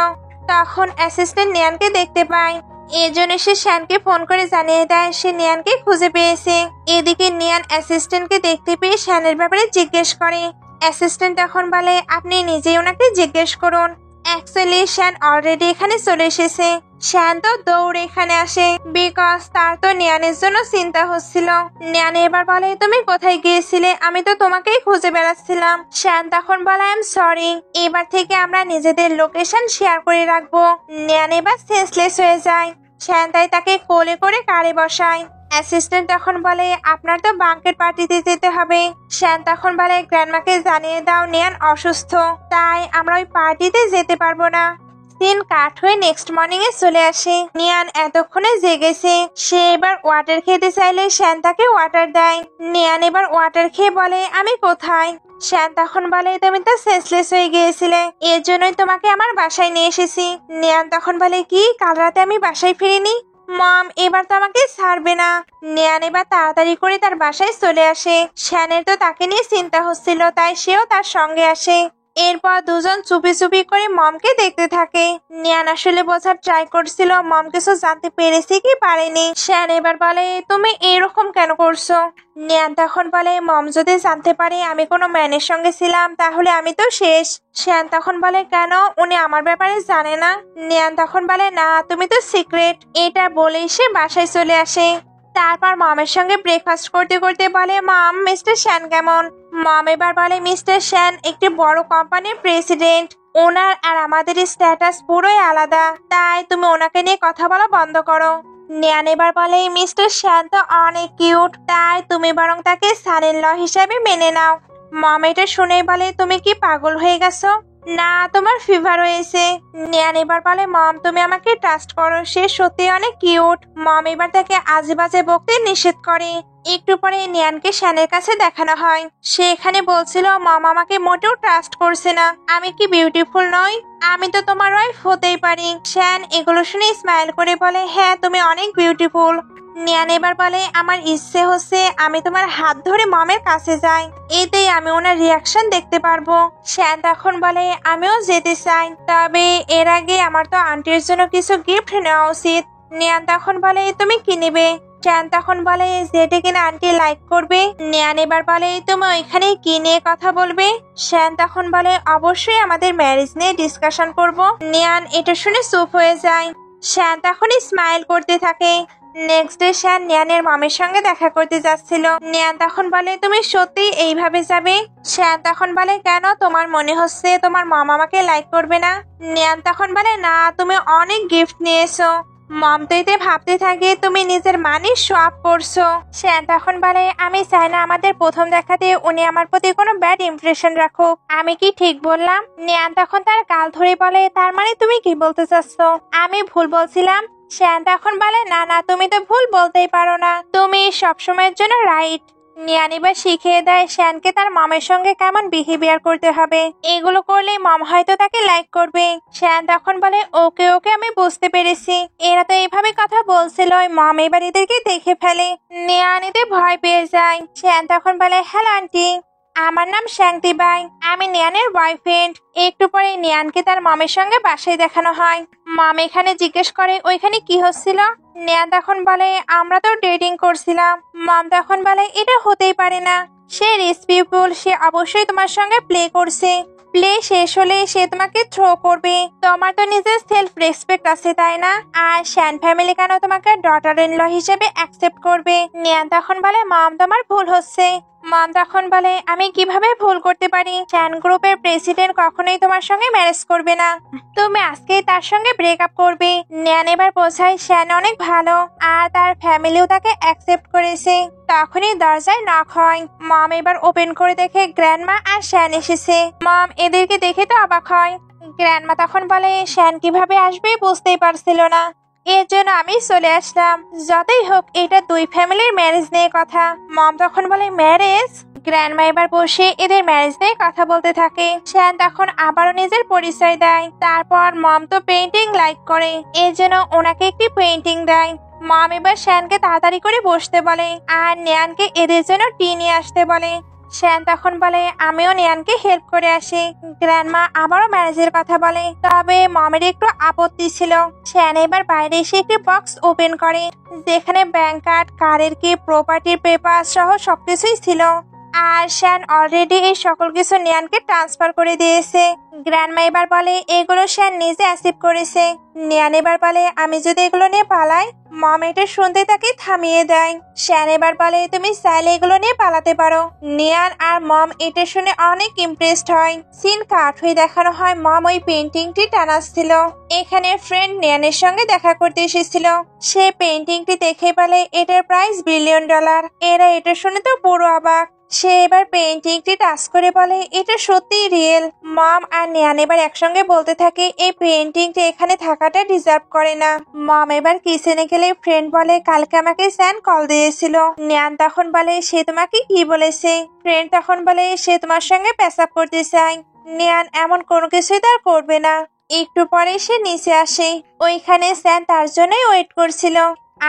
[SPEAKER 1] তখন অ্যাসিস্ট্যান্ট নিয়ানকে দেখতে পায়। এজন্য সে শ্যানকে ফোন করে জানিয়ে দেয় সে নিয়ানকে খুঁজে পেয়েছে। এদিকে নিয়ান অ্যাসিস্ট্যান্টকে দেখতে পেয়ে শ্যানের ব্যাপারে জিজ্ঞেস করে। অ্যাসিস্ট্যান্ট তখন বলে আপনি নিজেই ওনাকে জিজ্ঞেস করুন। অ্যাকচুয়ালি শ্যান অলরেডি এখানে চলে এসেছে। শ্যান তো দৌড়ে এখানে আসে বিকজ তার তো নিয়ানের জন্য চিন্তা হচ্ছিল। নিয়ান এবার বলে তুমি কোথায় গিয়েছিলে, আমি তো তোমাকেই খুঁজে বেড়াচ্ছিলাম। শ্যান তখন বলে আই এম সরি, এবার থেকে আমরা নিজেদের লোকেশন শেয়ার করে রাখবো। নিয়ান এবার সেন্সলেস হয়ে যায়। শ্যান তাই তাকে কোলে করে কারে বসায়। অ্যাসিস্ট্যান্ট তখন বলে আপনার তো বাঙ্কের পার্টিতে যেতে হবে। শ্যান তখন বলে গ্র্যান্ডমাকে জানিয়ে দাও নিয়ান অসুস্থ, তাই আমরা ওই পার্টিতে যেতে পারবো না। সিন কাট হয়ে নেক্সট মর্নিং এ চলে আসে। নিয়ান এতক্ষণে জেগেছে। সে এবার ওয়াটার খেতে চাইলে শ্যান তাকে ওয়াটার দেয়। নিয়ান এবার ওয়াটার খেয়ে বলে আমি কোথায়। শ্যান তখন বলে তুমি তো সেন্সলেস হয়ে গিয়েছিলে, এর জন্যই তোমাকে আমার বাসায় নিয়ে এসেছি। নিয়ান তখন বলে কি কাল রাতে আমি বাসায় ফিরিনি? মম এবার তো আমাকে ছাড়বে না। নিয়ান এবার তাড়াতাড়ি করে তার বাসায় চলে আসে। শ্যানের তো তাকে নিয়ে চিন্তা হচ্ছিল, তাই সেও তার সঙ্গে আসে। এরপর দুজন চুপি চুপি করে মমকে দেখতে থাকে। নিয়ান আসলে বোঝার ট্রাই করছিল মম কিছু জানতে পেরেছে কি পারেনি। শ্যান এবার বলে তুমি এরকম কেন করছো? নিয়ান তখন বলে মম যদি জানতে পারে আমি কোনো ম্যানের সঙ্গে ছিলাম তাহলে আমি তো শেষ। শ্যান তখন বলে কেন, উনি আমার ব্যাপারে জানে না? নিয়ান তখন বলে না তুমি তো সিক্রেট। এটা বলেই সে বাসায় চলে আসে। তারপর মমের সঙ্গে ব্রেকফাস্ট করতে করতে বলে মম মিস্টার শ্যান কেমন? মম এবার বলে মিস্টার শ্যান একটি বড় কোম্পানির প্রেসিডেন্ট, ওনার আর আমাদের স্ট্যাটাস পুরোই আলাদা, তাই তুমি ওনাকে নিয়ে কথা বলা বন্ধ করো। নিয়ান এবার বলে মিস্টার শ্যান তো অনেক কিউট, তাই তুমি বরং তাকে সান ইন ল হিসাবে মেনে নাও। মম এটা শুনেই বলে তুমি কি পাগল হয়ে গেছো? না তোমার ফিভার হয়েছে। নিয়ান এবার বলে মম তুমি আমাকে ট্রাস্ট করো, সে সত্যি অনেক কিউট। মম এবার তাকে আজে বাজে বকতে নিষেধ করে। একটু পরে নিয়ানকে শ্যানের কাছে দেখানো হয়। সে এখানে বলছিল মম আমাকে মোটেও ট্রাস্ট করছে না, আমি কি বিউটিফুল নই? আমি তো তোমার ওয়াইফ হতেই পারি। শ্যান এগুলো শুনে স্মাইল করে বলে হ্যাঁ তুমি অনেক বিউটিফুল। নিয়ান এবার বলে আমার ইচ্ছে হচ্ছে আমি তোমার হাত ধরে মমের কাছে যাই, এতেই আমি ওনার রিয়াকশন দেখতে পারবো। শ্যান তখন বলে আমিও যেতে চাই, তবে এর আগে আমার তো আন্টির জন্য কিছু গিফট নেওয়া উচিত। নিয়ান তখন বলে তুমি কি নেবে? শ্যান তখন বলে যেটা কিনা আন্টি লাইক করবে। নিয়ান এবার বলে তুমি ওইখানে কি নিয়ে কথা বলবে? শ্যান তখন বলে অবশ্যই আমাদের ম্যারেজ নিয়ে ডিসকাশন করব। নিয়ান এটা শুনে চুপ হয়ে যায়। শ্যান তখন স্মাইল করতে থাকে। নেক্সট ডে শ্যান নিয়ানের মমের সঙ্গে দেখা করতে যাচ্ছিল। নিয়ান তখন বলে তুমি সত্যি এইভাবে যাবে? শ্যান তখন বলে কেন, তোমার মনে হচ্ছে তোমার মম আমাকে লাইক করবে না? নিয়ান তখন বলে না তুমি অনেক গিফট নিয়েছো। মম তো এতে ভাবতে থাকে তুমি নিজের মানি শো আপ করছো। শ্যান তখন বলে আমি চাই না আমাদের প্রথম দেখাতে উনি আমার প্রতি কোনো ব্যাড ইমপ্রেশন রাখুক। আমি কি ঠিক বললাম? নিয়ান তখন তার গাল ধরে বলে তার মানে তুমি কি বলতে চাচ্ছ আমি ভুল বলছিলাম? শ্যান তখন বলে না না তুমি তো ভুল বলতেই পারো না, তুমি সবসময়ের জন্য রাইট। নিয়ান এবার শিখিয়ে দেয় শ্যানকে তার মমের সঙ্গে কেমন বিহেভিয়ার করতে হবে। এগুলো করলে মম হয়তো তাকে লাইক করবে। শ্যান তখন বলে ওকে ওকে আমি বুঝতে পেরেছি, এরা তো এইভাবে কথা বলছিল, মম এবার এদেরকে দেখে ফেলে। নিয়ান এতে ভয় পেয়ে যায়। শ্যান তখন বলে হ্যালো আন্টি, আমার নাম শান্তি বাই, আমি নিয়ানের বয়ফ্রেন্ড। একটু পরে নিয়ানকে তার মমের সঙ্গে বাসায় দেখানো হয়। মম এখানে জিজ্ঞেস করে ওইখানে কি হচ্ছিল? নিয়ান তখন বলে আমরা তো ডেটিং করছিলাম। মম তখন বলে এটা হতেই পারে না, সে রিচ পিপল, সে অবশ্যই তোমার সঙ্গে প্লে করছে। প্লে শেষ হলে সে তোমাকে থ্রো করবে। তোমার তো নিজের সেলফ রেসপেক্ট আছে তাই না? আর শ্যান ফ্যামিলি কেন তোমাকে ডটার ইন ল হিসেবে অ্যাকসেপ্ট করবে? নিয়ান তখন বলে মম তোমার ভুল হচ্ছে। মম তখন বলে আমি কিভাবে ভুল করতে পারি? শ্যান গ্রুপের প্রেসিডেন্ট কখনোই তোমার সঙ্গে ম্যারেজ করবে না, তুমি আজকেই তার সঙ্গে ব্রেকআপ করবে। নিয়ান এবার বোঝায় শ্যান অনেক ভালো আর তার ফ্যামিলিও তাকে অ্যাকসেপ্ট করেছে। তখনই দরজায় নক হয়। মম এবার ওপেন করে দেখে গ্র্যান্ডমা আর শ্যান এসেছে। মম এদেরকে দেখে তো অবাক হয়। গ্র্যান্ডমা তখন বলে শ্যান কিভাবে আসবে বুঝতেই পারছিল না, এর জন্য আমি চলে আসলাম। যতই হোক এটা দুই ফ্যামিলির ম্যারেজ নিয়ে কথা। মম তখন বলে ম্যারেজ? গ্র্যান্ডমা এবার বসে এদের ম্যারেজ নিয়ে কথা বলতে থাকে। শ্যান তখন আবারও নিজের পরিচয় দেয়। তারপর মম তো পেন্টিং লাইক করে, এর জন্য ওনাকে একটি পেন্টিং দেয়। মম এবার শ্যানকে তাড়াতাড়ি করে বসতে বলে আর নেয়ানকে এদের জন্য টি নিয়ে আসতে বলে। শ্যান তখন বলে আমিও নেয়ানকে হেল্প করে আসি। গ্র্যান্ডমা আবারও ম্যারেজের কথা বলে, তবে মমের একটু আপত্তি ছিল। শ্যান এবার বাইরে এসে একটি বক্স ওপেন করে, যেখানে ব্যাংক কার্ড, কারের কি, প্রপার্টির পেপার সহ সবকিছুই ছিল। আর শ্যান অলরেডি এই সকল কিছু নেয়ানকে ট্রান্সফার করে দিয়েছে। গ্র্যান্ডমা এবার বলে এগুলো শ্যান নিজে অ্যাসিভ করেছে। নেয়ান এবার বলে আমি যদি এগুলো নিয়ে পালাই। মম এটা শুনতে তাকে থামিয়ে দেয়। শ্যান এবার বলে তুমি চাইলে এগুলো নিয়ে পালাতে পারো। নেয়ান আর মম এটা শুনে অনেক ইমপ্রেসড হয়। সিন কাট হয়ে দেখানো হয় মম ওই পেন্টিংটি টানাচ্ছিল। এখানে ফ্রেন্ড নেয়ানের সঙ্গে দেখা করতে এসেছিল। সে পেন্টিংটি দেখে বলে এটার প্রাইস $1 বিলিয়ন। এরা এটা শুনে তো পুরো অবাক। সে এবার পেন্টিংটি টাচ করে বলে এটা সত্যিই রিয়েল। মম আর নেয়ান এবার একসঙ্গে বলতে থাকে এই পেন্টিংটি এখানে থাকাটা ডিজার্ভ করে না। মম এবার কিচেনে গেলে ফ্রেন্ড বলে কালকে আমাকে স্যান কল দিয়েছিল। নেয়ান তখন বলে সে তোমাকে কি বলেছে? ফ্রেন্ড তখন বলে সে তোমার সঙ্গে পেশাব করতে চায়। নেয়ান এমন কোনো কিছুই তার করবে না। একটু পরে সে নিচে আসে। ওইখানে স্যান তার জন্যই ওয়েট করছিল।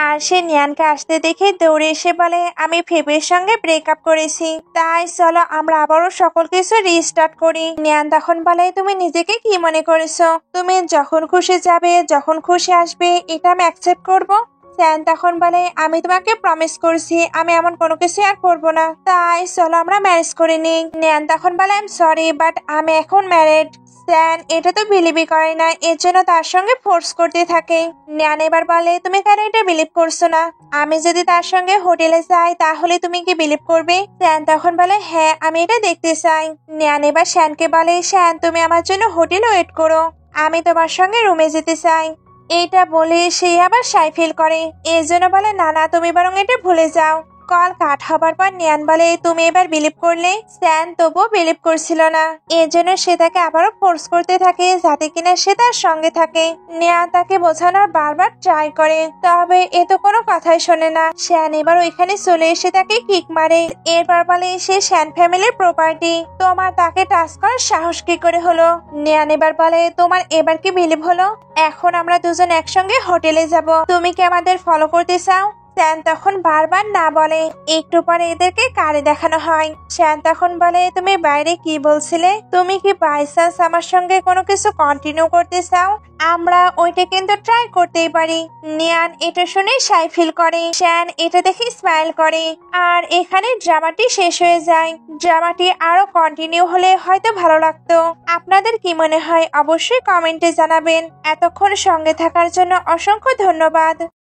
[SPEAKER 1] আর সে নেয়ানকে আসতে দেখে দৌড়ে এসে বলে আমি ফেবের সঙ্গে ব্রেকআপ করেছি, তাই চলো আমরা আবারও সকল কিছু রিস্টার্ট করি। নেয়ান তখন বলে তুমি নিজেকে কি মনে করেছো? তুমি যখন খুশি যাবে, যখন খুশি আসবে, এটা আমি অ্যাকসেপ্ট করবো। স্যান তখন বলে আমি তোমাকে প্রমিস করছি আমি এমন কোনো কিছু আর করবো না, তাই চলো আমরা ম্যারেজ করে নিই। নেয়ান তখন বলে আই এম সরি বাট আমি এখন ম্যারেড। স্যান এটা তো বিলিভই করে না, এর জন্য তার সঙ্গে ফোর্স করতে থাকে। নেয়ান এবার বলে তুমি কেন এটা বিলিভ করছো না? আমি যদি তার সঙ্গে হোটেলে যাই তাহলে তুমি কি বিলিভ করবে? স্যান তখন বলে হ্যাঁ আমি এটা দেখতে চাই। নেয়ান এবার শ্যানকে বলে শ্যান তুমি আমার জন্য হোটেলে ওয়েট করো, আমি তোমার সঙ্গে রুমে যেতে চাই। এইটা বলে সে আবার সাই ফিল করে, এর জন্য বলে না না তুমি বরং এটা ভুলে যাও। কল কাট হবার পর নেয়ান বলে তুমি এবার বিলিভ করলে? স্যান তবুও বিলিভ করছিল না, এর জন্য সে তাকে আবারও ফোর্স করতে থাকে যাতে কিনা সে তার সঙ্গে থাকে। নেয়ান তাকে বোঝানোর বারবার ট্রাই করে, তবে এ তো কোনো কথাই শোনে না। শ্যান এবার ওইখানে চলে এসে তাকে কিক মারে। এরপর বলে সে শ্যান ফ্যামিলির প্রপার্টি, তোমার তাকে টাচ করার সাহস কি করে হলো? নেয়ান এবার বলে তোমার এবার কি বিলিভ হলো? এখন আমরা দুজন একসঙ্গে হোটেলে যাব, তুমি কি আমাদের ফলো করতে চাও? শ্যান তখন বারবার না বলে। একটু পরে এদেরকে কারে দেখানো হয়। শ্যান তখন বলে তুমি বাইরে কি বলছিলে? তুমি কি বাই চান্স আমার সঙ্গে কোনো কিছু কন্টিনিউ করতে চাও? আমরা ওইটা কিন্তু ট্রাই করতেই পারি। নেয়ান এটা শুনে সাই ফিল করে। শ্যান এটা দেখে স্মাইল করে। আর এখানে ড্রামাটি শেষ হয়ে যায়। ড্রামাটি আরো কন্টিনিউ হলে হয়তো ভালো লাগতো। আপনাদের কি মনে হয় অবশ্যই কমেন্টে জানাবেন। এতক্ষণ সঙ্গে থাকার জন্য অসংখ্য ধন্যবাদ।